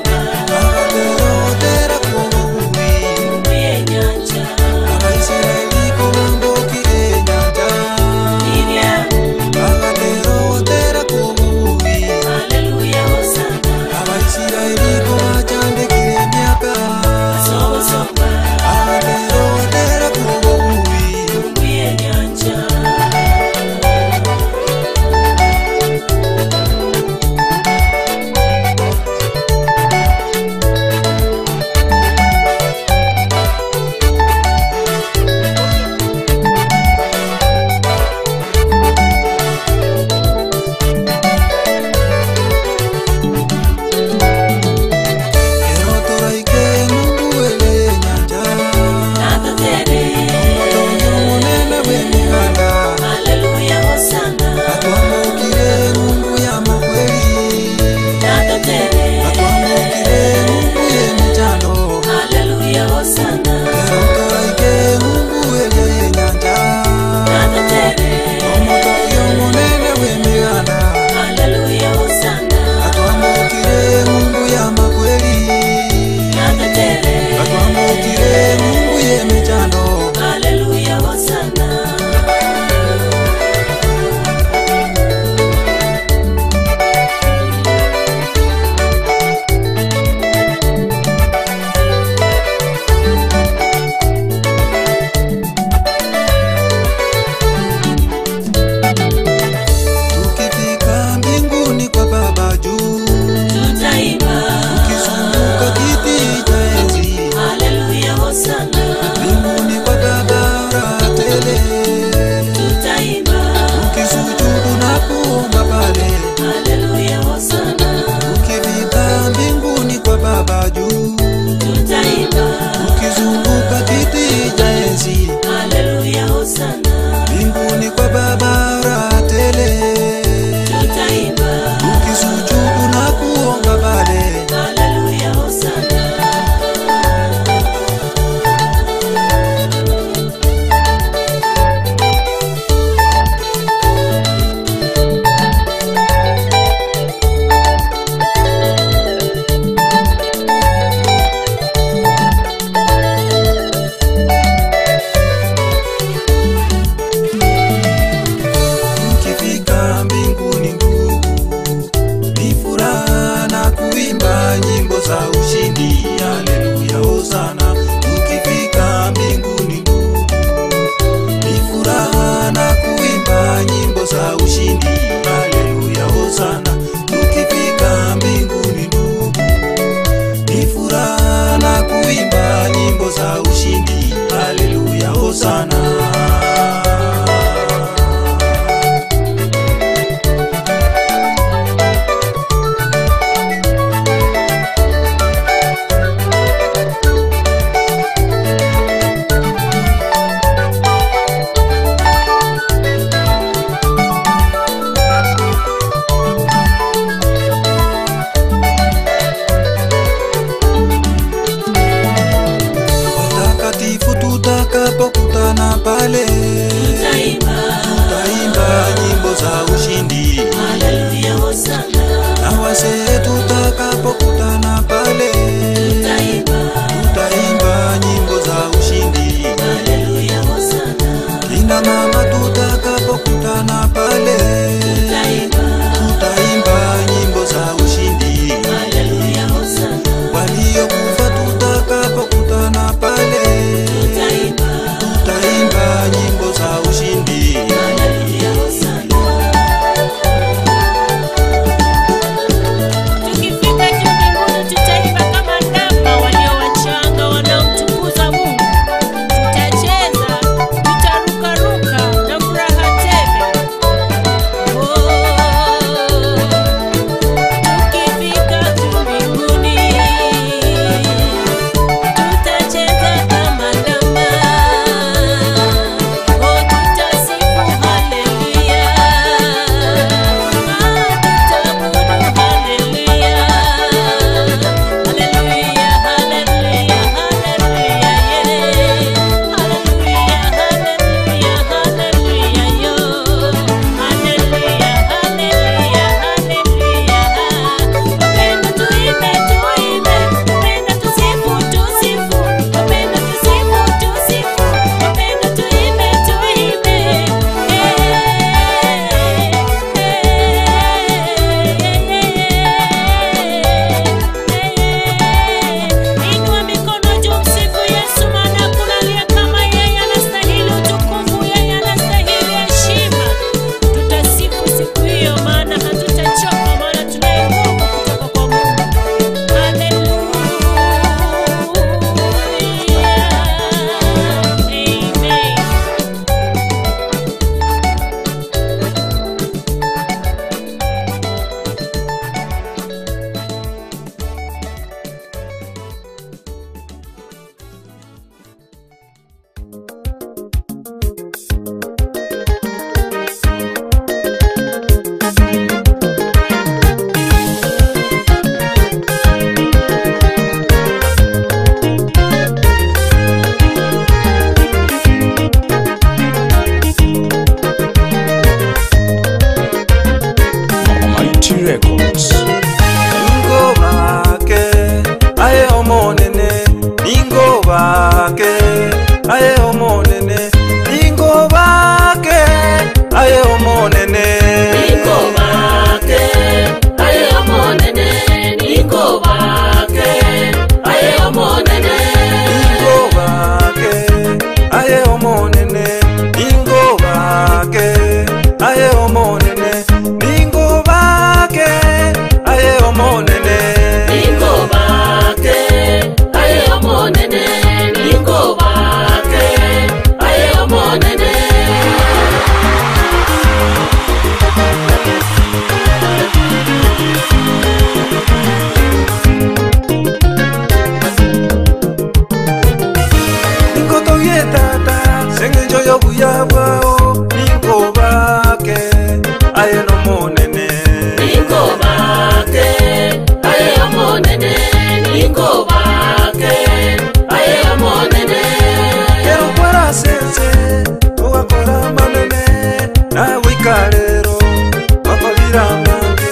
S3: Records.
S5: Ningo bake aye omonene, ningo bake aye omonene, ningo bake aye omonene,
S6: ningo bake aye omonene, ningo bake aye omonene,
S5: ningo bake aye omonene, ningo bake aye omonene, ningo bake aye omonene,
S6: ningo bake aye omonene, ningo bake aye omonene.
S5: ningo toye tata senge joyo buyabwao, ningo bake aye omonene,
S6: Ningo bake aye omonene, ningo bake aye omonene,
S5: kero kwara sense ugakora manene, nawe ikarero wakorira mange,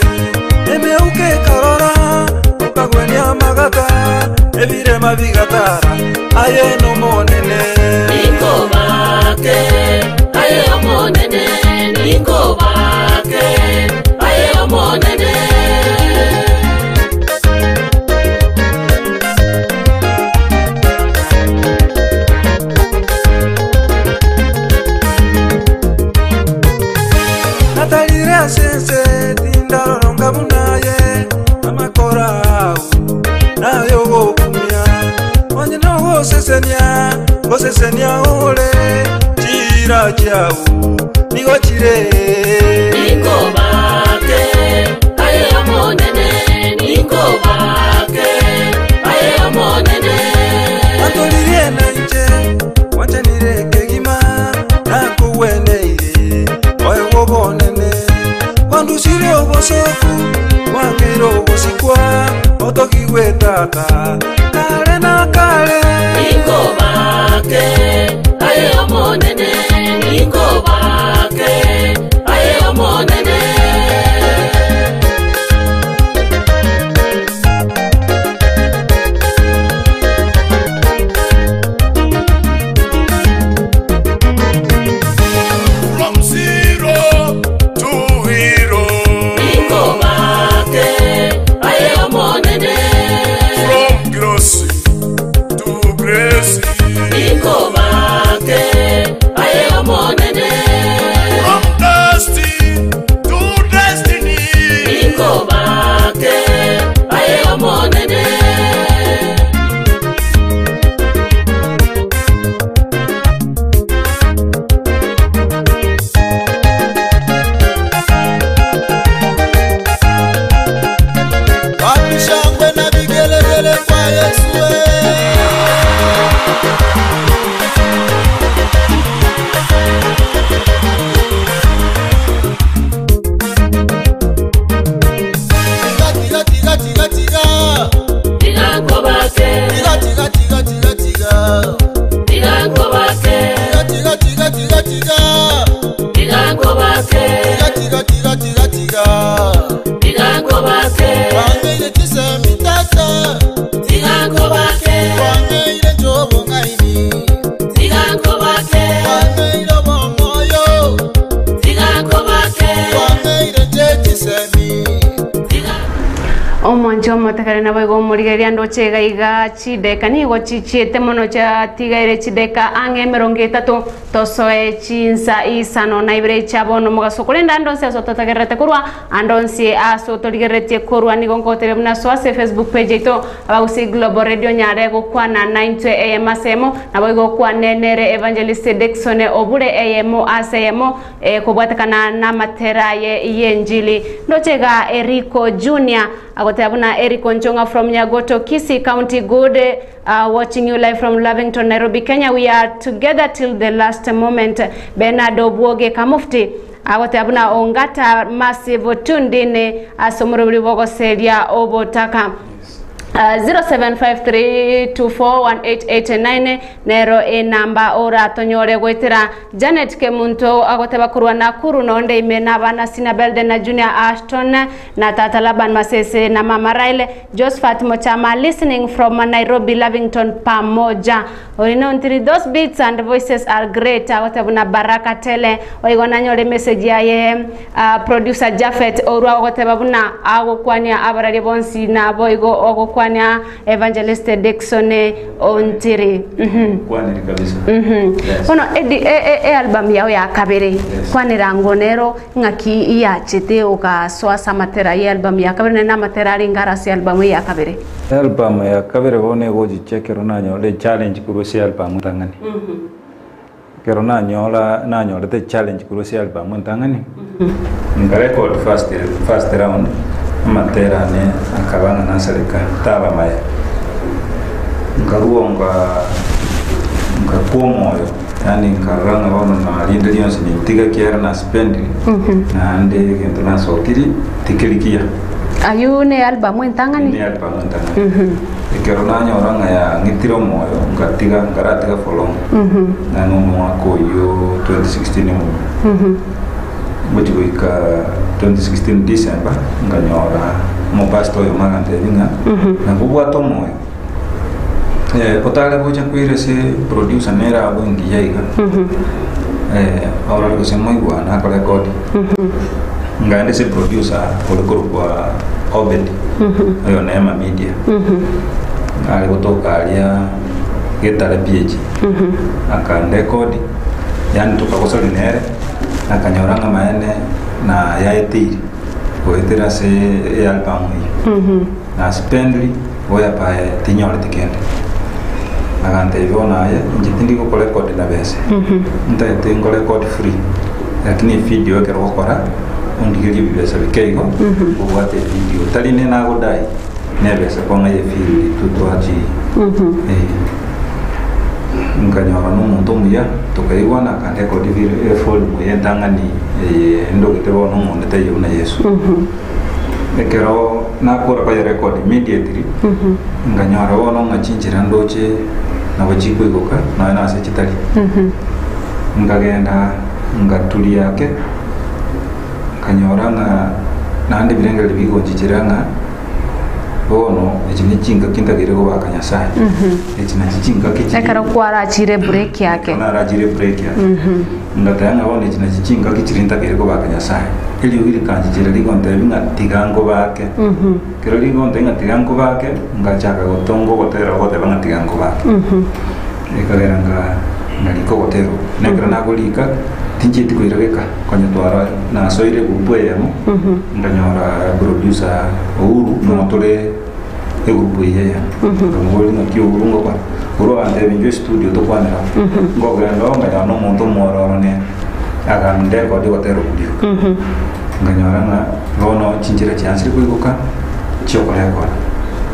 S5: emeuke karora ukagwenia magata, ebirema bigatara aye no monene,
S6: ningo bake aye omonene, ningo bake aye omonene.
S5: natalire sense tindaroronga munaye, amakora au nayo gokumia, onye no gosesenia ole, chira chau nigo chire,
S6: Ningo bake aye omonene, ningo bake aye omonene,
S5: atolirie na nche wanchanire kegima nakuweneire oye wobonene, kwandusire obosoku wangeire obosikwa otokiwe tata kale na kale,
S6: ningo bake aye omonene, ningo bake aye omonene.
S7: From zero to hero,
S6: Ningo bake aye omonene,
S7: from glossy to gracie,
S6: ningo bake aye omonene,
S7: from dusty to destiny.
S6: ningo bake aye omonene.
S8: Wapishangwe na vigelegele kwa Yesu. Tiga tiga tiga tiga
S6: Ningo bake
S8: tiga tiga tiga tiga tiga
S6: ningo bake
S8: tiga tiga tiga tiga
S6: ningo bake
S8: tiga tiga tiga tiga
S6: ningo bake
S8: wangeire tisemi tata
S6: ningo bake
S8: wangeire jobo ngaini
S6: ningo bake
S8: wangeire bomoyo
S6: ningo bake
S8: wangeire jetisemi
S1: omonje omotekere nabo igo omorigeria ndochega iga chideka nigo chichiete mono cha tigaire chideka ang'e 30 tosoe chinsa isano na ibere chabono mugasokorenda ndonse asototagerete kurwa andonse asotorigeretie kurwa nigo ngotere muna soase Facebook page ito abagusi Global Radio nyare gukwana 9 AM asemo nabo igo kwa nenere Evangelist Dixon obure AM asemo kubwatekana na matera ye injili ndochega Erico Junior agotabuna Erico Nchonga from Nyagoto Kisii County. Good watching you live from Lavington, Nairobi, Kenya. We are together till the last moment. Bernardo Bwoge Kamufti agote abuna ongata massive tundine asomurubuli bogoseria obotaka 0753241889 nero enamba ora tonyore gwetera Janet Kemunto agoteba kurwa Nakuru nonde imena bana Sinabelde na Junior Ashton na Tata Laban Masese na Mama Raile Josephat Mochama listening from Nairobi Lavington pamoja oinontiri those beats and voices are great agoteba na Baraka Tele oigona nyore message yaye producer Jafet orwa agoteba buna agokwania abarari bonsi na boigo ogokwania Evangelist Dixon Ontiri
S2: kwaniri kabisa
S1: ono album yao ya kabere kwanira ngonero ngaki iyachete ukaswa samatera ya album ya kabere na matera ringara si album ya kabere
S2: bone goji chekero nanyo le challenge kurusi album tangani kero nanyo le challenge kurusi album tangani record first round matera ne akabana na serikali taba maya ngaruonga ngapomoyo yani ngaranga wana na linda yonse ni tiga kiera na spend na ande kento na sokiri tikirikia
S1: ayune album entangani
S2: ni album entangani ikero na nyoranga ya ngitiro moyo ngatiga ngaratiga follow na no mwako yo 2016 mu Mujika 2016 December nganyora mo pasto yo magante vinga na kubwa tomo potale boja kuire se producer nera abo ngiyaiga ahora lo se moi bwana kwa record ngande se producer kwa grupo wa Obed ayo Neema Media ngale kutoka alia getare PH akande record yani tukakosa linere akanyoranga maene na yaetiri oetera se album hii na spendly oya pa tinyore tikende agante ivona ya njitindi ko record na bese nta tengo record free lakini video ke rokora undigiri bibesa bikeigo obwate video taline na godai nebese konga ye fili tutwaji nganyora no muntu muya tukaiwana kande ko divire effort muya tangani ndo kitebo no muntu tayo na Yesu ekero na kora pa record immediately nganyora wono ngachinjira ndoche na bachiko ikoka na se chitali ngagenda ngatuli yake kanyora na ande birengere bigo chichiranga bono echini chinga kintagire ko bakanyasai echina chinga kichi
S1: ekara kwara achire break yake
S2: na rajire break yake ndatanga bono echina chinga kichirintagire ko bakanyasai ili uri kanjira ligonde binga tigango bake kero ligonde nga tigango bake ngachaka gotongo gotera gote banga tigango bake ekalanga naliko gotero nekra nagolika tinjiti kuirageka kwenye twara na soire bubwe yamo ndanyora producer uru motore egrupu yeya ngoli ngakyo urungo kwa uro ande binjo studio to kwanera ngogendo ngaya no muntu moro ne agande ko de gotero kudio nganyora na gono chinjira chance kuiguka chokole kwa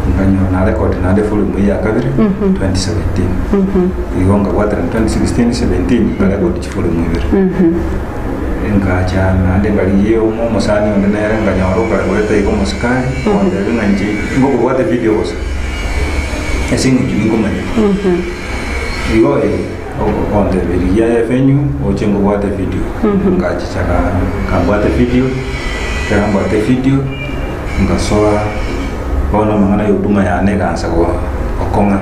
S2: nganyora na record na de full muya kabiri 2017 igonga kwa 2016 17 ngale ko full muya ngacha na de bali yo mo mosani onde na nganyora kwa weta iko moskari onde nganji ngogo kwa de videos esingu jingo mani igo onde bali ya venue o chengo kwa de video ngacha chaka kamba de video kamba de video ngasoa bono mangana yuduma ya negansa kwa okonga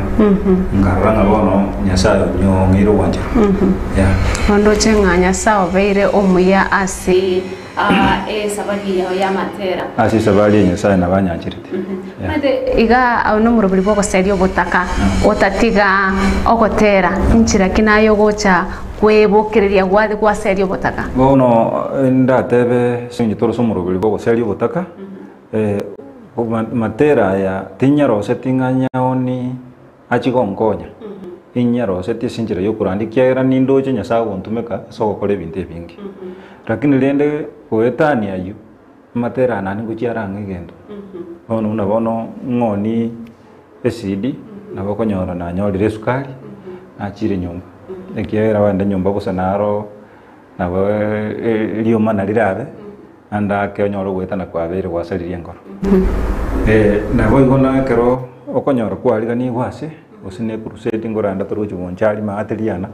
S2: ngaranga bono nyasayo nyo ngiro wanje ya
S1: ondo chenga nyasayo veire omuya asi sabali ya matera
S2: asi sabali nyasayo na banyanchirite
S1: mate iga auno murubiri boko serio botaka otatiga ogotera inchira kinayo gocha kwebokereria gwathe kwa serio botaka
S2: bono ndatebe sinjitoro somurubiri boko serio botaka matera ya tinyaro setinganya oni achigongonya inyaro seti sinjira yokurandi kiera nindoje nyasago ntumeka soko kole binte bingi lakini lende koetani ayu matera nani kuchiara ngegendo ono una bono ngoni esidi na bakonyora na nyori resukali na chire nyumba ekiera wende nyumba kusanaro nabo lioma na lirabe anda ke onyoro gwetana kwa bere gwasaririe ngoro nabo igona kero okonyoro kwarigani gwase usine crusade ngoranda turuju bonchali maateliana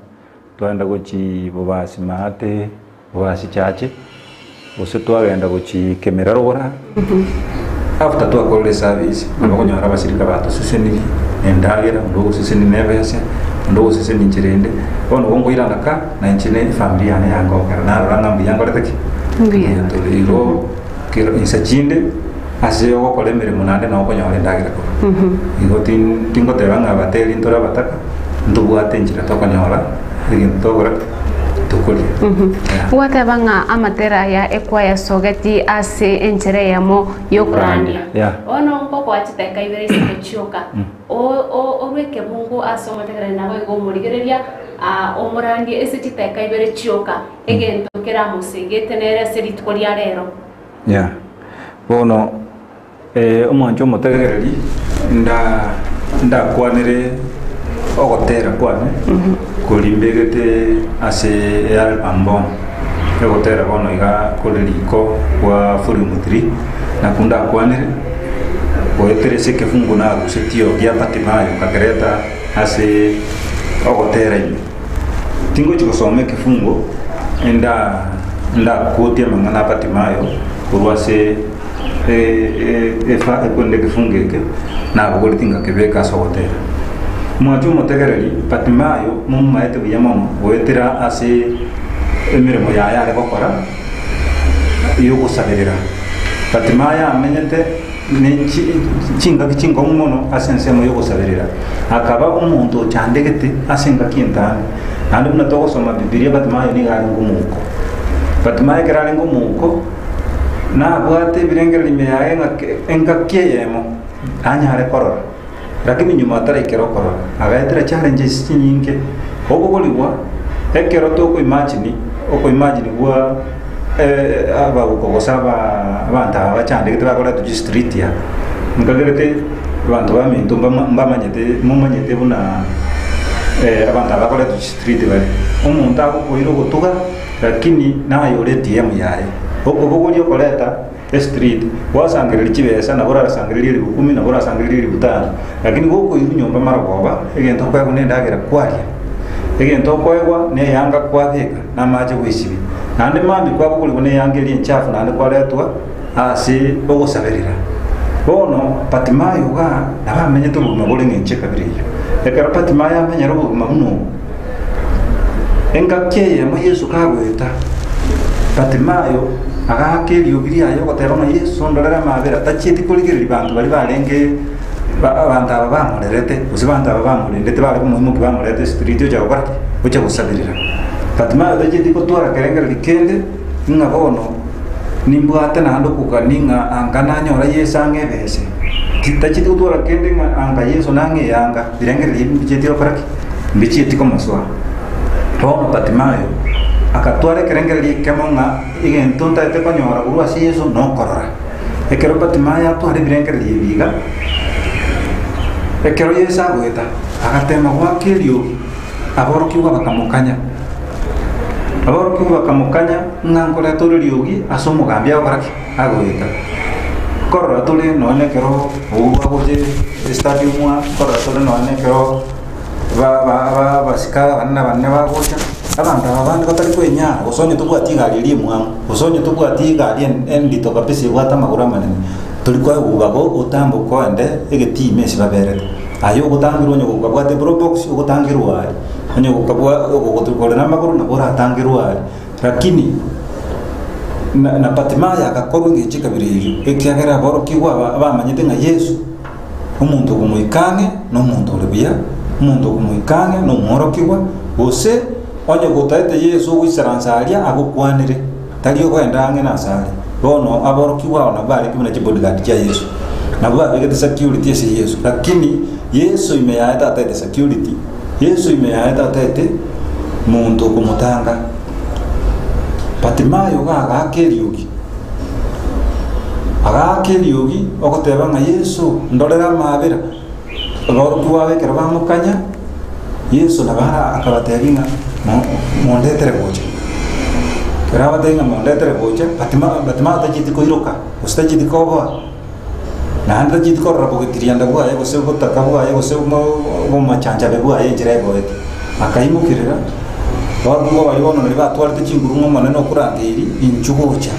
S2: twanda gochi bobasi maate bobasi chache use twagenda gochi kemerarora after twakole service abakonyora basirika bato seseni endagera ndo seseni nevese ndo seseni njirende ono gongo irandaka na nchine familia ne yango kana ranga mbiyango leteki mbiya to liro kiro insachinde ase yo kole mere munande na okonyora endagera ko igo tingo tebanga bateli ntora bataka ndubu atenjira tokonyora igintogora tukuli
S1: wate banga amatera ya ekwaya sogeti ase enchere yamo yokurania ono mpoko achiteka ibere isechoka o rweke mungu asoma tegere nabo igo murigereria omurandi ese chiteka ibere chioka egento kera musegete nere seritkoria rero
S2: bono omwanjo motegereri nda kwanire ogotera kwane kulimbegete ase album egotera bono iga kuleriko kwa fulimutri na kunda kwanire oeterese kefungu na gusetio gya Patimayo kakereta ase ogotera ime tingo chikosome kefungu nda kuotia mangana Patimayo kurwase ekwende kefungeke na bugolitinga kebeka sogotera mwatu motegereri Patimayo mumaete biyamono goetera ase emirimo yare gokora iyo gusabirira Patimayo amenyete ne chinga umuno asensemo yo gusabirira akaba umuntu cyandegete asenga kintane andi munatogo soma Biblia Patimayo ni gari ngumuko Patimayo gari ngumuko na bwate birengera limeyaye engakiyemo anyare korora lakini nyuma atara ikero korora agaetera challenges nyingi obugoligwa ekero to ko imagine bwa aba ukogosaba abantu abachandike bakora tu street ya ngagerete abantu baminto mumanyete buna abantu abakora tu street bale umuntu akokoiro gutuga lakini nayo le DM yaye obugolyo koleta street wasangirira kibesa na bora sangirira 10 na bora sangirira 5 lakini goko inyomba maragoba egento kwa kunendagira kwalia egento kwaegwa ne yanga kwabeka na maje wisibi nande mambi kwa bukuli kune yangeli nchafu nande kwaletwa ase ogosabirira bono Patimayo ga nabamenye to buguma ngencheka biriyo ekara Patimayo amenye rubuguma muno engakeye mo Yesu kagweta Patimayo agakeri obiria yo gotera na Yesu ndorera mabera tachiti kuligirira bantu bali barenge abantu abamurerete usibanda abamurendete bali mu bamurete street yo jagora ucha gusabirira Patimayo tachiti ko twara kerengera likende ngabono nimbwate na hando kukaninga angana nyora Yesu angebese tachiti ko twara kende anga Yesu nange yanga birengera limbijeti oparaki mbichiti ko maswa Bono Patimayo akatware kerengera likemonga igento ntaete konyora urwasi Yesu no korora ekero Patimayo atware birengera libiga ekero Yesu agweta agatema gwakerio aborokiwa bakamukanya ngangora tore liogi asomugambia okaraki agweta korora tole none kero ubagoje stadium wa korora tole none kero basika banne bagocha abantu abandi batari kwenya usonye tugwatiga limu usonye tugwatiga endito kabisa bwata magura manene tulikwa ubago utambo kwende egetime sibabere ayo gutangirwo nyo gukabwate probox gutangirwa nyo gukabwa gutukora namaguru nabora tangirwa lakini na Patimayo akakorwa ngicika biriri ekyagera boro kigwa abamanyite nga Yesu umuntu gumuikange no muntu olibiya umuntu gumuikange no morokiwa ose onye gutaite Yesu wisaransalia agukwanire taliyo kwenda ange nasali bono aborokiwa na bali kimuna bodyguard ya Yesu na baba bigete security ya Yesu lakini Yesu imeyaita taite security Yesu imeyaita taite muntu kumutanga Patimayo ga akeriugi okoteba nga Yesu ndorera mabira aborokiwa bekera bamukanya Yesu nabara akabateginga mondetere goche Keraba tenga mondetere bocha batima tajiti koiroka ustajiti koba na anda jiti korra bogitirianda bwa yego se botaka bwa yego se mo machanja be bwa yejire boete akaimukirira babu bwa bayono ne batwarte chinguru mo maneno kurangiri inchugocha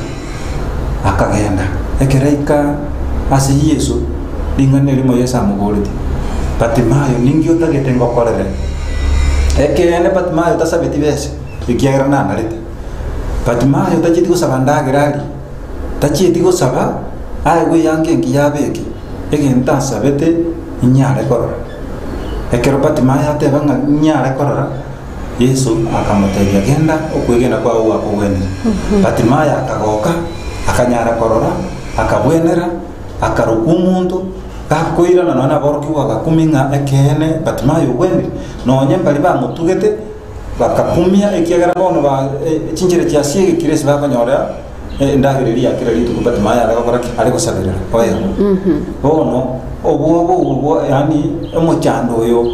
S2: akagenda ekereika asi Yesu lingane limo Yesu amugoliti Batimayo ningyo tagetengo korere ekene Batimayo tasabeti bese ikiagira na narete Batimayo tajiti kusaba ndagirari tajiti kusaba aigwe yange ngiyabeke egenta sabete nyare korora ekero Batimayo ateba nyare korora Yesu akamutegia genda okwegenda kwa uwa kugwene Batimayo akagoka akanyara korora akabwenera akaruku umuntu kakoira na nana borki wagakuminga ekene Batimayo gwene nonye bali bamutugete bakakumia ekiagara bono ba chinjire cyasiye kiresi bakanyora ndagiriri yakira litu Batimayo aragakora ariko sabirira oya bono obuwo yani omuchando yo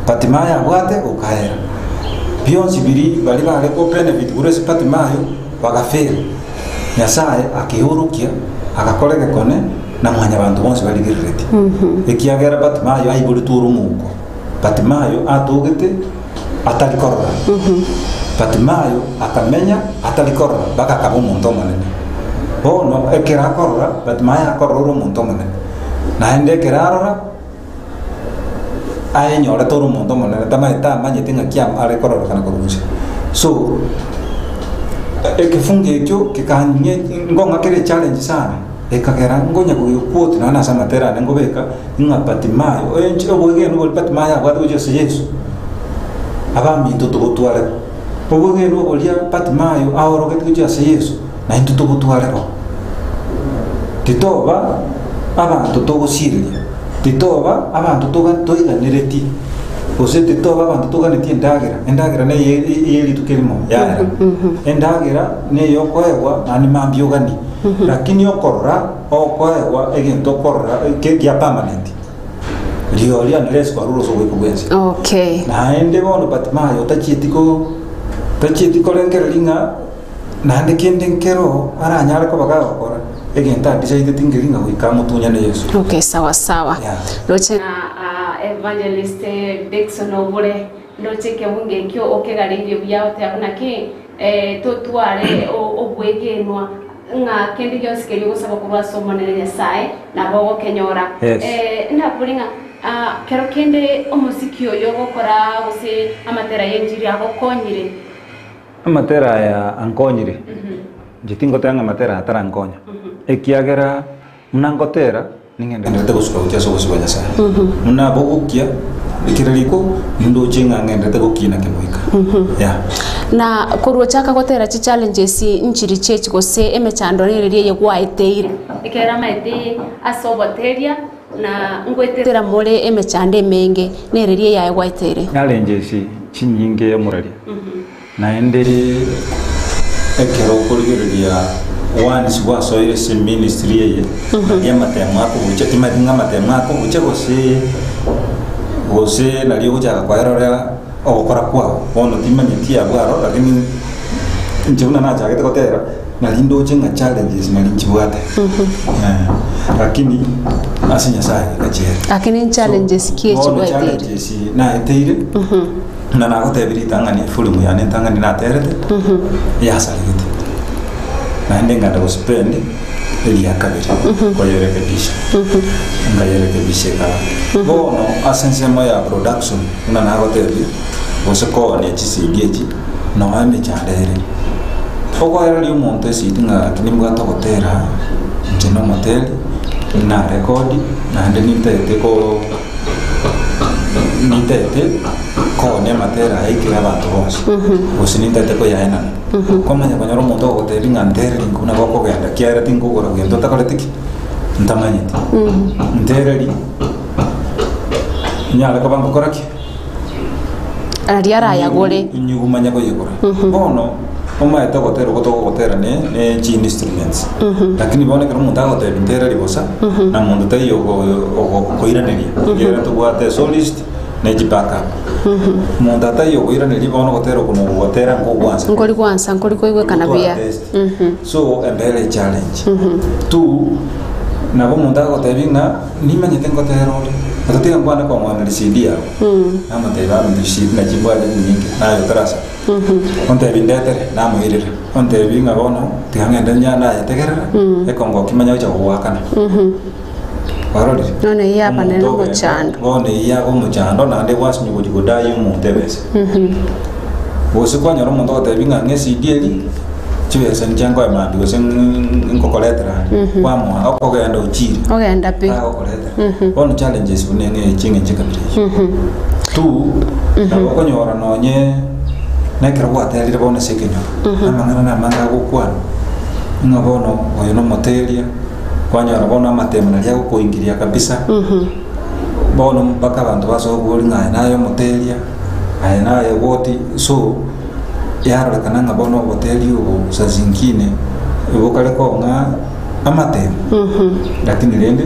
S2: Batimayo abwate ukahera bionsi biri bali bale ko benefit kuresi Batimayo bagafera Nyasaye akihurukia akakoleke kone na mwanya bantu bonse bali girreti ekiagera Batimayo aibuli turu muko Batimayo atugete atalikorora Batimayo akamenya atalikorora baka kabo muntu manene bono ekera korora Batimayo akorora muntu manene na ende kerarora nyora turu muntu manene tamaita manyetinga kiam ale korora kana korunse so ekifunge ekyo kikanye ngonga kire challenge sana ekagera ngonya kuyokuoti na nasa matera ngobeka inga Batimayo enche obwege no Batimayo abwate Yesu Yesu abami tutugutware obwege no bolia Batimayo ahoroke Yesu Yesu na tutugutware ko titoba abantu tugusiriria titoba abantu toiganireti ose titoba abantu tuganeti endagira ne yeli tukirimo ya endagira ne yokoewa nani mambiogani lakini okorra okoewa egento korra ke ya permanent liolia nles kwa rulo so wekubwense
S1: okay
S2: na ende bono Batimayo tachitiko lengelinga na ande kendengero aranyara ko bagakora egenta decide tingelinga wikamutunya ne Yesu
S1: okay sawa sawa
S2: yeah.
S1: Evangelist Dickson Obure ndoche ke munge kyo okegarire byaote abunake totware obwegenwa nga kendi gyosikeli gusaba kubasoma ne Nyasaye nabo kenyora napulinga kero kende omuziki oyo gokora ose amatera yenjiri agokonyire
S2: amatera ya ankonyire jitingo tanga matera atarankonya ekiagera mnangotera ningende ndete gusuka uchaso gusibanya sana muna bogukia ikirariko ndo chinga ngende te gukina kemoika ya
S1: na kurwo chaka gotera chi challenges nchiri chechi gose emechando ririye yegwaiteire ikera maite asoboteria na ngwetera more emechande menge neririye yaye gwaiteire
S2: challenges chinyinge ya murari na ende ekero kurigiria one swa soire se ministry ye ya matema ko uche timadinga matema ko uche gose na liyo ja kwa erora okora kwa bono timanyitia bwaro lakini njuna na ja kete kotera na lindo chenga challenges na linchibwate lakini asinya sai kachera
S1: lakini challenges kiechi bwate
S2: challenges na eteire na na gotebiri tangani fulimu ya ne tangani na terete ya salite na ndenga ndo spend ili akabiri kwa yerekebisha ngayerekebisha kala bono asensema ya production na na hotel bosoko ne chisigeti no ame chandere foko era liyo monte sitinga kinimga to hotera njeno motel na rekodi na ndinitete ko nitete ko ne matera ikira bantu bose usinitete ko yaena komanya konyoro muntu hoteli ngantere nguna bako genda kiara tingo gora gendo takoletiki ntamanyiti ntereri nyala ka banko koraki
S1: ariara yagore
S2: nyugumanya ko yegora bono oma eta hoteli goto hoteli ne chi instruments lakini bone kero muntu hoteli ntereri bosa na muntu tayo ko iraneria gera to bwate solist neji backup muntu atayogwira nilibono gotera kuno gotera ngogwansa
S1: ngori kwansa ngori koigwe kana bia
S2: so embele challenge tu nabo muntu agotebinga nimanyete ngotero atatiga ngwana kwa mwana lisidia ama teba mishit na jibwa de nyingi nayo tarasa onte bindetere na muhirira onte binga bono tigangenda nyana ya tegerera ekongo kimanya ucha kuwakana barori
S1: none ya panene go chando
S2: bone ya go muchando na ande wasu nyugo jigodayo muntebese wosikwa nyoro muntu otebinga ngesi dieli chiwese nchango emandi gose nkokoletera kwa mwa okogenda uchiri
S1: ogenda pe
S2: okoletera ono challenges bunenge chinge chikabiri tu nabokonyora nonye nekera gwaterire bona sekenyo amangana na manga gukwa ngabono oyo no motelia kwanyora bona amatemo nalia gukuingiria kabisa bono mpaka abantu basobuli ngai nayo motelia ai nayo woti so yaro kananga bono hoteli ubu sa zingine ubukale ko nga amatemo lakini lende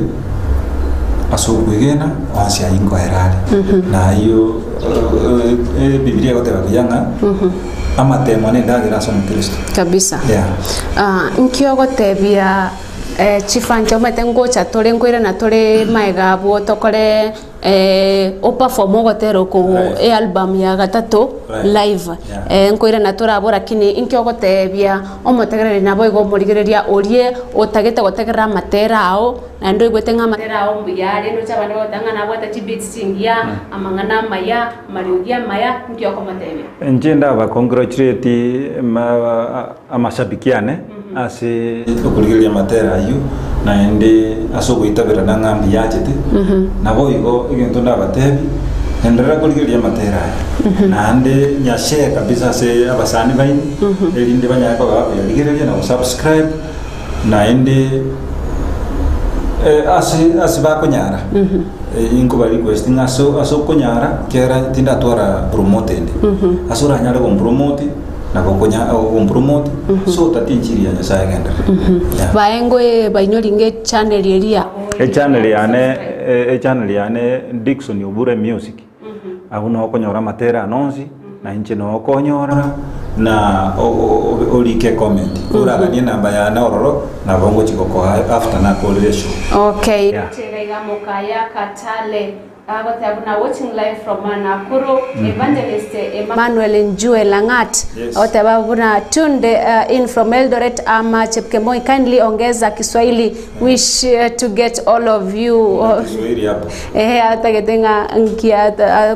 S2: asubwigena wansia ingo herali na hiyo Biblia yote bakiyanga amatemo ne ndagira so mukristo
S1: kabisa nkiogo tebia chifanjo matengo cha tole ngoira na tole maiga bo tokore o perform gotero ko album ya gatatu live ngoira na tora bora kini inkyo gotebia o motegerere nabo igo murigereria orie otagete gotegera matera ao na ndo igwetenga matera ao mbiyare no chabane gotanga na bwata chibits singia amangana maya mariugia maya nkyo ko matebia
S2: njenda ba congratulate amashabikiane ase okurigeria matera ayu na ende asogwitabira na ngambi yachete nabo igo igento ndabatebi endera kurigeria matera na ande nyashe kabisa se abasani baini elinde banyako baba na subscribe na ende ase bakonyara inko bari requesting aso konyara kera tinda tora promoted asura nyara ko promote na bokonya o promote so tatinchiria nya saigenda
S1: baengo bainyoringe channel eria
S2: channel yane Dickson Obure Music aguno okonyora matera anonsi na inche no okonyora na olike comment uraganie namba ya na ororo na bongo chikoko after na coalition
S1: okay tegaiga mokaya Katale Abuna watching live from Nakuru, Evangelist Emmanuel Njue Langat. Abuna tuned in from Eldoret. Chepkemoi, kindly ongeza Kiswahili. Wish to get all of you. Atagetenga nkia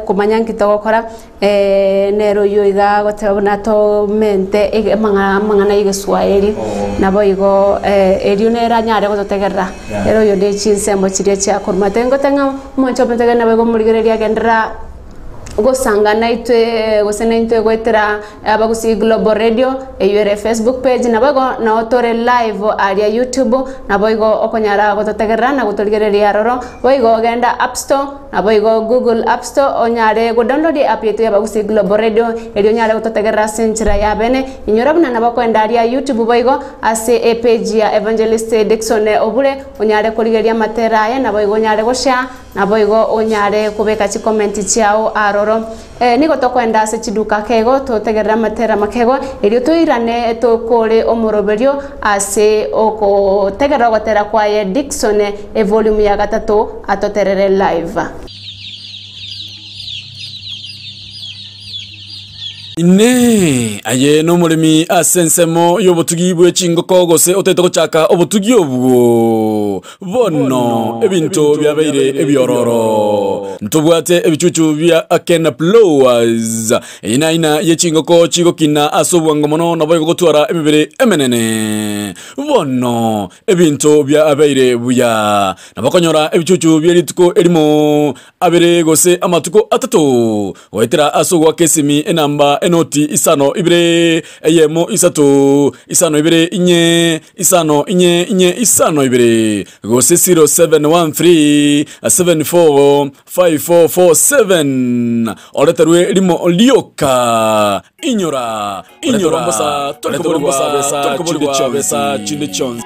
S1: kumanyang kitokora. Nero yoiga gotabuna to mente mangana ige Swahili. Nabo igo eriunera nyare gotegerra. Ero yode chinsembo chirie cha kurmatengo tenga moncho pentega na bego murigereria gendera gosanga naitwe gosenaitwe gwetera abagusi Global Radio eyure Facebook page na bego na otore live aria YouTube na boigo okonyara gototegerra na gutoligereria roro boigo genda App Store na boigo Google App Store onyare go download app yetu ya bagusi Global Radio elio nyare gototegerra senchira ya bene inyora buna na bakenda aria YouTube boigo ase page ya Evangelist Dickson Obure onyare kuligeria matera ya na boigo nyare go share na boigo onyare kubeka chi comment chiao aroro niko tokwenda ase chiduka kego totegerera matera makego elio tuirane tokore omoroberio ase oko tegera gotera kwa ye Dickson volume ya gatatu atoterere live
S3: ine aye no murimi asensemo yobutugi bwe chingoko gose otete gochaka obutugi obwo bono ebinto byabeire ebyororo ntubwate ebichuchu bya Akena Blowers ina ye chingoko chigokina asobwango mono naboye gotwara emibere emenene bono ebinto byabeire buya nabakonyora ebichuchu byerituko elimo abere gose amatuko atatu wetera asogwa kesimi enamba enoti isano ibire eyemo isatu isano ibire inye isano inye inye isano ibire gose 0713 74 5447 oleterwe limo lioka inyora basa tokobolwa besa chinde chons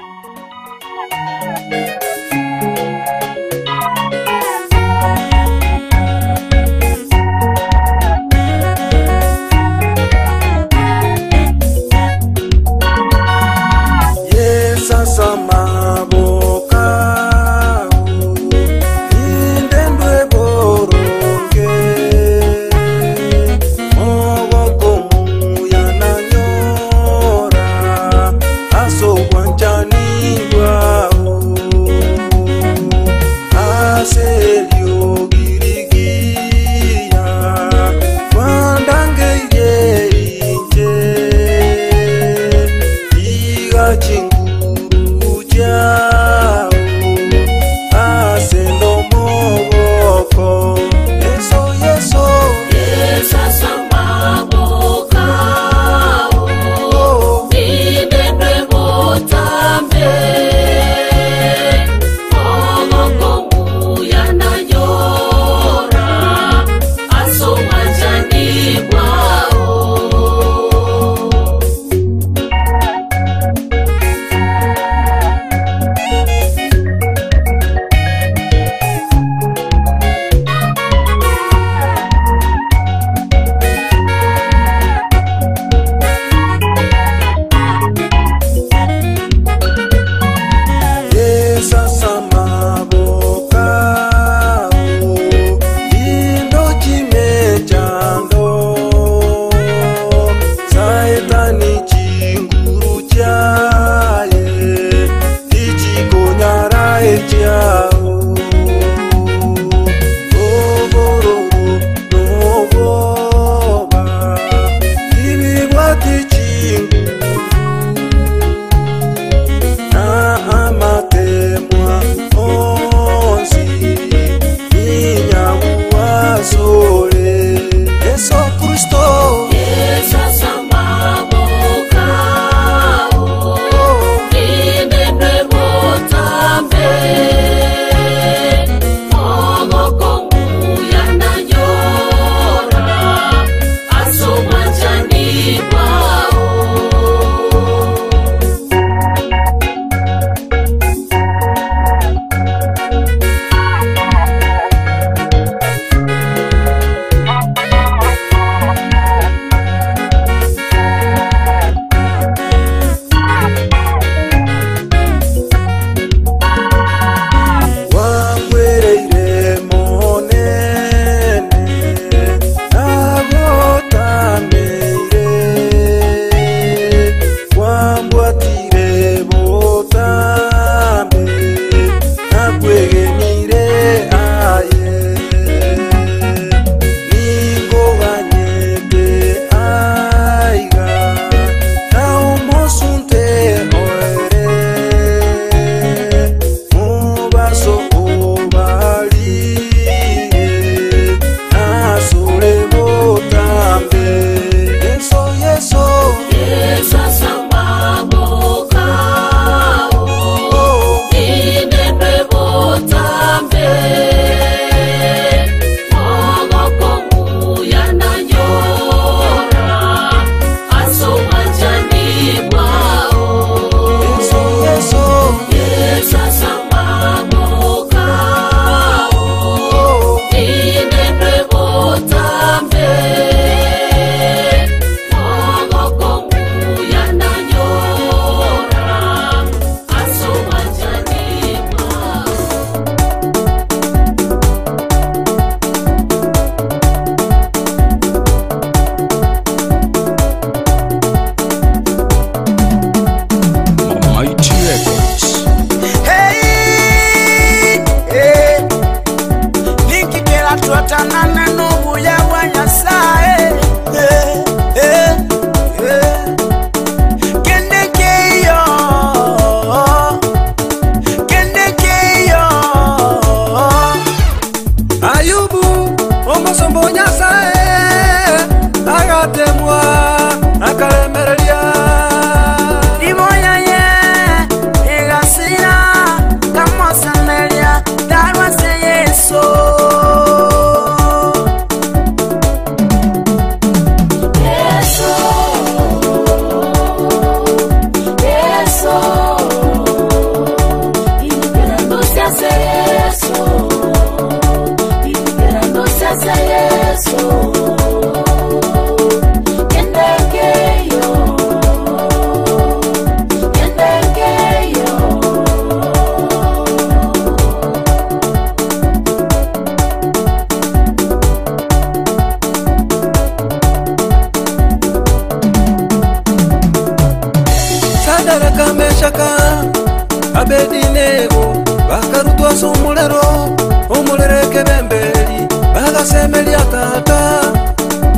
S5: basemelia tata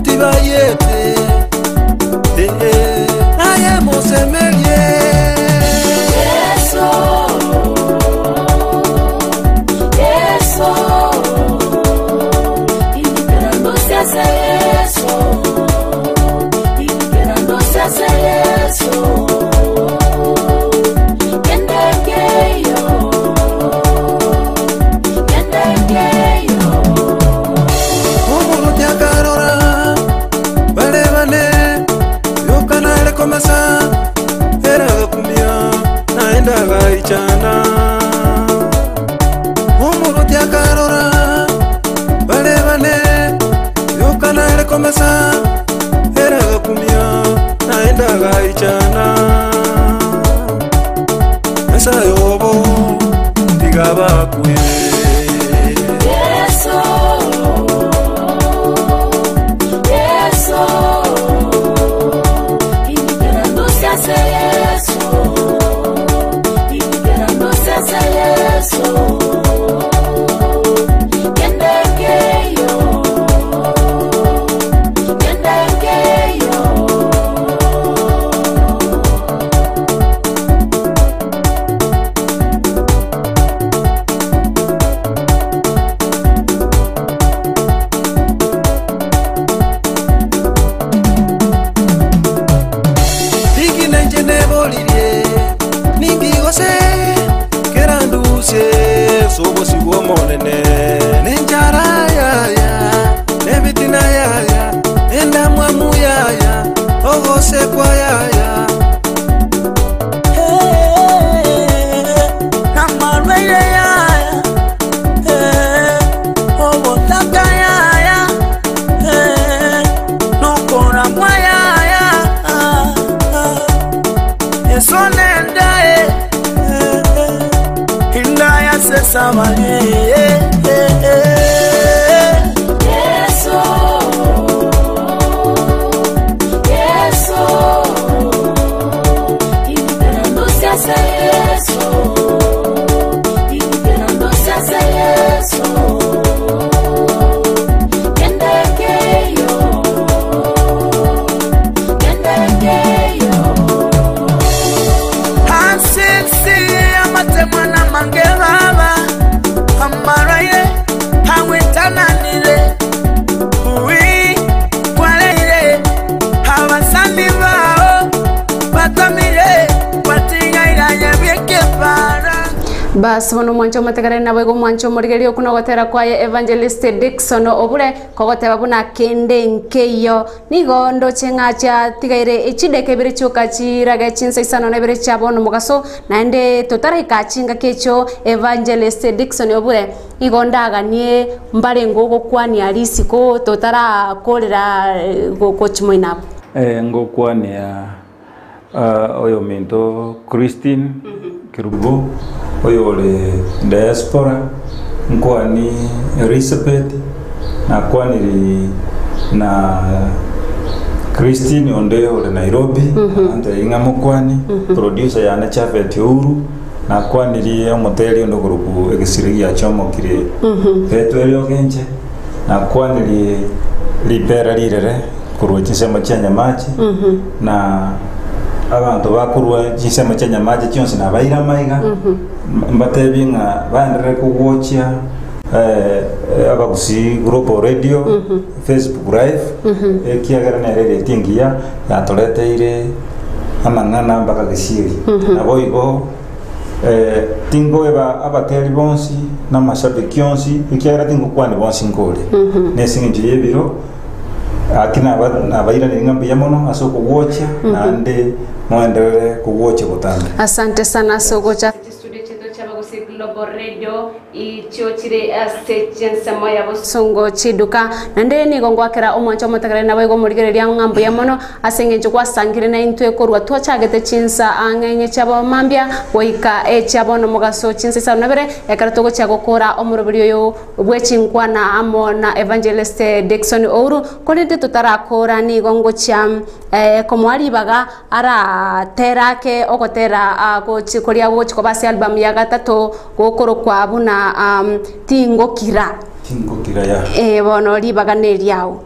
S5: tibayete naye musemelie
S1: Bas bono mwancho mategare na bwego mwancho murigerio kuno gotera kwa Evangelist Dickson obure kogoteba buna kende nkeyo nigondo chengacha tigaire echideke bire choka chirage chinsa isano na bire chabono mugaso naende totara ikachinga kecho Evangelist Dickson obure igondaga nie mbare ngogo kwani arisiko totara kolera gokochmoina
S2: ngokwani oyo minto Christine Kirubo oyo le diaspora nkwani Elizabeth na kwani na Christine onde ole Nairobi ante ingamo kwani producer ya na Chafet Uru na kwani ri moteli ondo grupu egisirigi ya chomo kire peto elio genje na kwani ri libera lirere kuruchi sema chanya machi na abantu bakurwa chisema chanya maji cyonse nabayira maiga mbatebinga bandere kuwocha abagusi global radio Facebook live ekiagara na rating ya yatoleteire amangana mpaka gisiri nabo igo tingo eba abateri bonsi na mashabiki yonsi ekiagara tingo kwani bonsi ngole nesingi yebiro akina abaira ningambi yamono asoko kuwocha nande muendelee kuwocha butanda. Asante
S1: sana Sogocha. Studio chetu cha Bagusi Global Radio ichiochire station sama ya Songo chiduka nande ni gongwakera omwancho matakare na bego murigereria ngambo yamono asengenje kwa sangire na intwe korwa twachagete chinsa angenye chabo mambia goika echabo no mugaso chinsa sa nabere yakaratogo chagokora omurubiri yo bwechinkwa na amo na Evangelist Dickson Ouru kolete tutarakora ni gongo cham komwali baga ara terake okotera gochikoria gochiko basi album ya gatatu gokoro kwa buna tingo kira
S2: Chingokira ya.
S1: Bono libagane riao.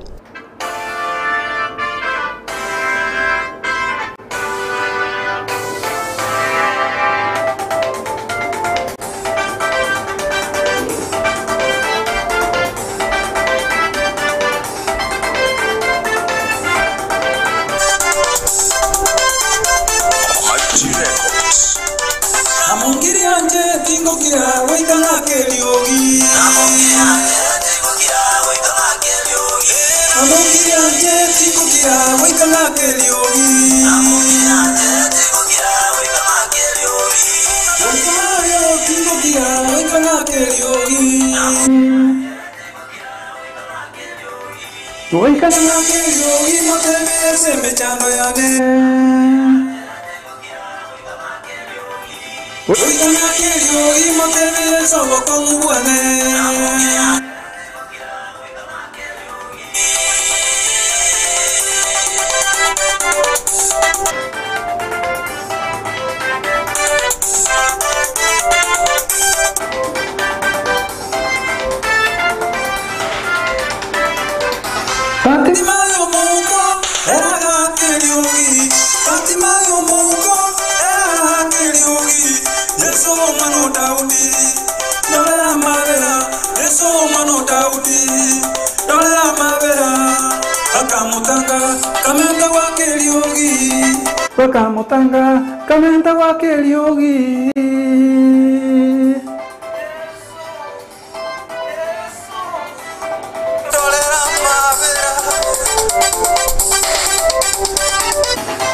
S5: Wakamutanga kamenda wake liogi.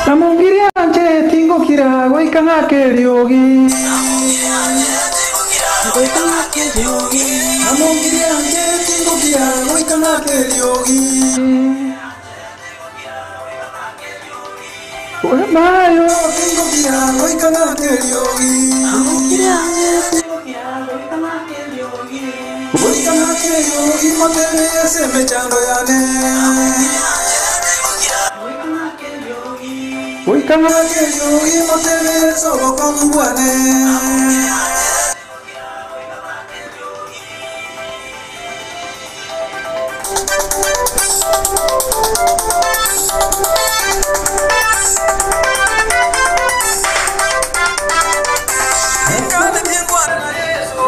S5: Namungiri anje tingo kira waikanga ke liogi. Namungiri anje tingo kira waikanga ke liogi. Mayo tengo kira waikanga ke liogi. Waikanga ke liogi matene se mechando yane. Waikanga ke liogi matene solo kamuane.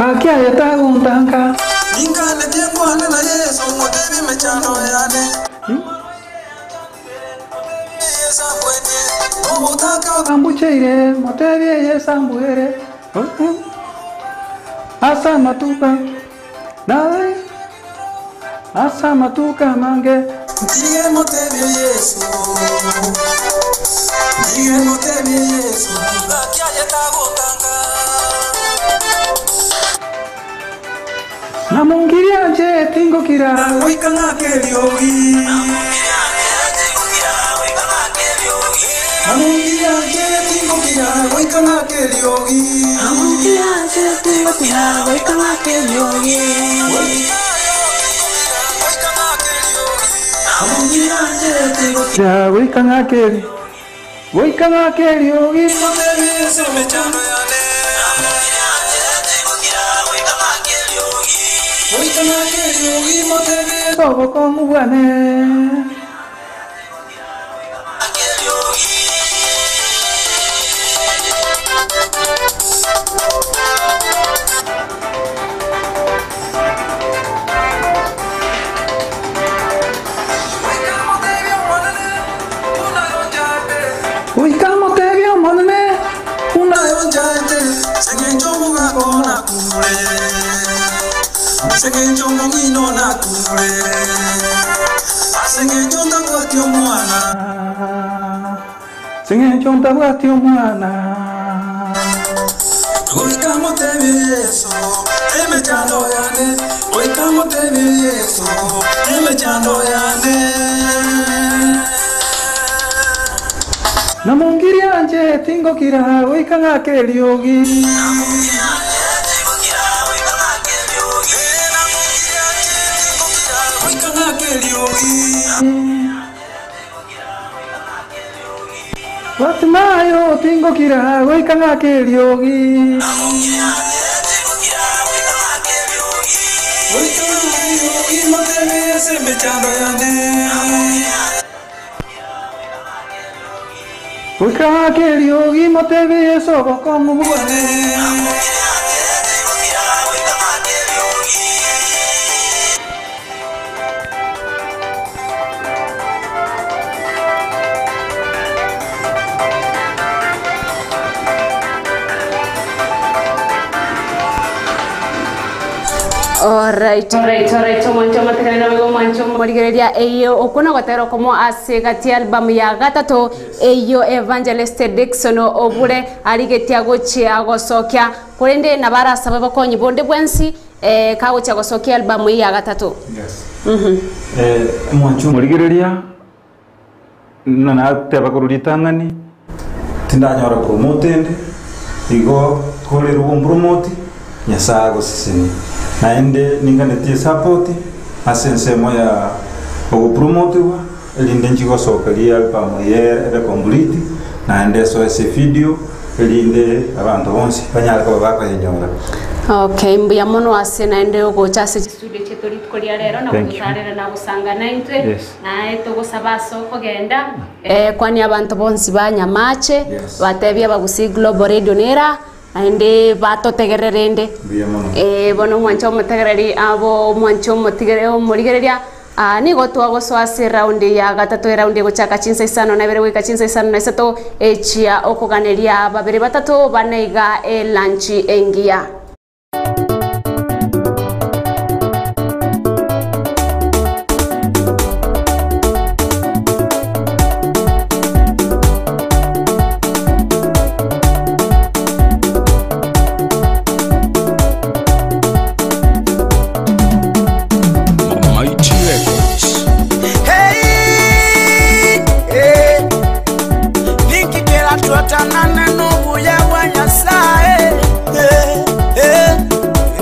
S5: Akia yata untanga. Ingane tiengwa na Yesu motevi mechano yane. Yesu kwene. Omutaka kambucheire motevi Yesu mbuere. Asa matuka. Nawe. Asa matuka mange. Ndiye motevi Yesu. Ndiye motevi Yesu. Akia yata untanga. Namungiri anje tingo kira waikanga ke liogi. Namungiri anje tingo kira waikanga ke liogi. Namungiri anje tingo kira waikanga ke liogi. Namungiri anje tingo kira waikanga ke liogi. Motevi se mechano yane. Waikanga ke liogi motevi sobo komuane. Waikanga motevi omonene unayonjate sengenjomu ngakona kure. Sengenjo mongino na kure. Sengenjo ndabwatyo mwana. Sengenjo ndabwatyo mwana. Waikanga tevi Yesu emechando yane. Waikanga tevi Yesu emechando yane. Namungiri anje tingo kira waikanga ke liogi. Watmayo tingo kira waikanga ke liogi. simbe chando yane Wika keliogi motebe soko komu bwane
S1: Alright, Mancho matekana na Mancho morigereria eyo okuna gotero komo ase gati album ya gatatu eyo Evangelist Dixon obure arigetia gochia gosokia kurende na barasaba bakonyi bonde bwensi kagochia gosokia album ya gatatu.
S2: Yes. Mancho morigereria na teba kururitangani tindanyora promoted igo kore rugo promote nyasago sisini naende ninganetie support asensemo ya ogupromotiwa elinde njigo sokalia album ye complete naende so ese video elinde abantu bonse banyarako bakayenyora.
S1: Okay, mbuya mono ase naende ogocha ase studio chetu litkolia lero na kutarera na gusanga naitwe na eto gosabaso kogenda kwani abantu bonse banyamache batebya bagusi Global Radio nera ande bato tegererende bono mwancho mutegereri abo mwancho mutegerero murigereria ni gotwa goswase round ya gatatu round gochaka chinsa isano na bere wika chinsa isano na isato echia okoganeria babere batatu banaiga lunch engia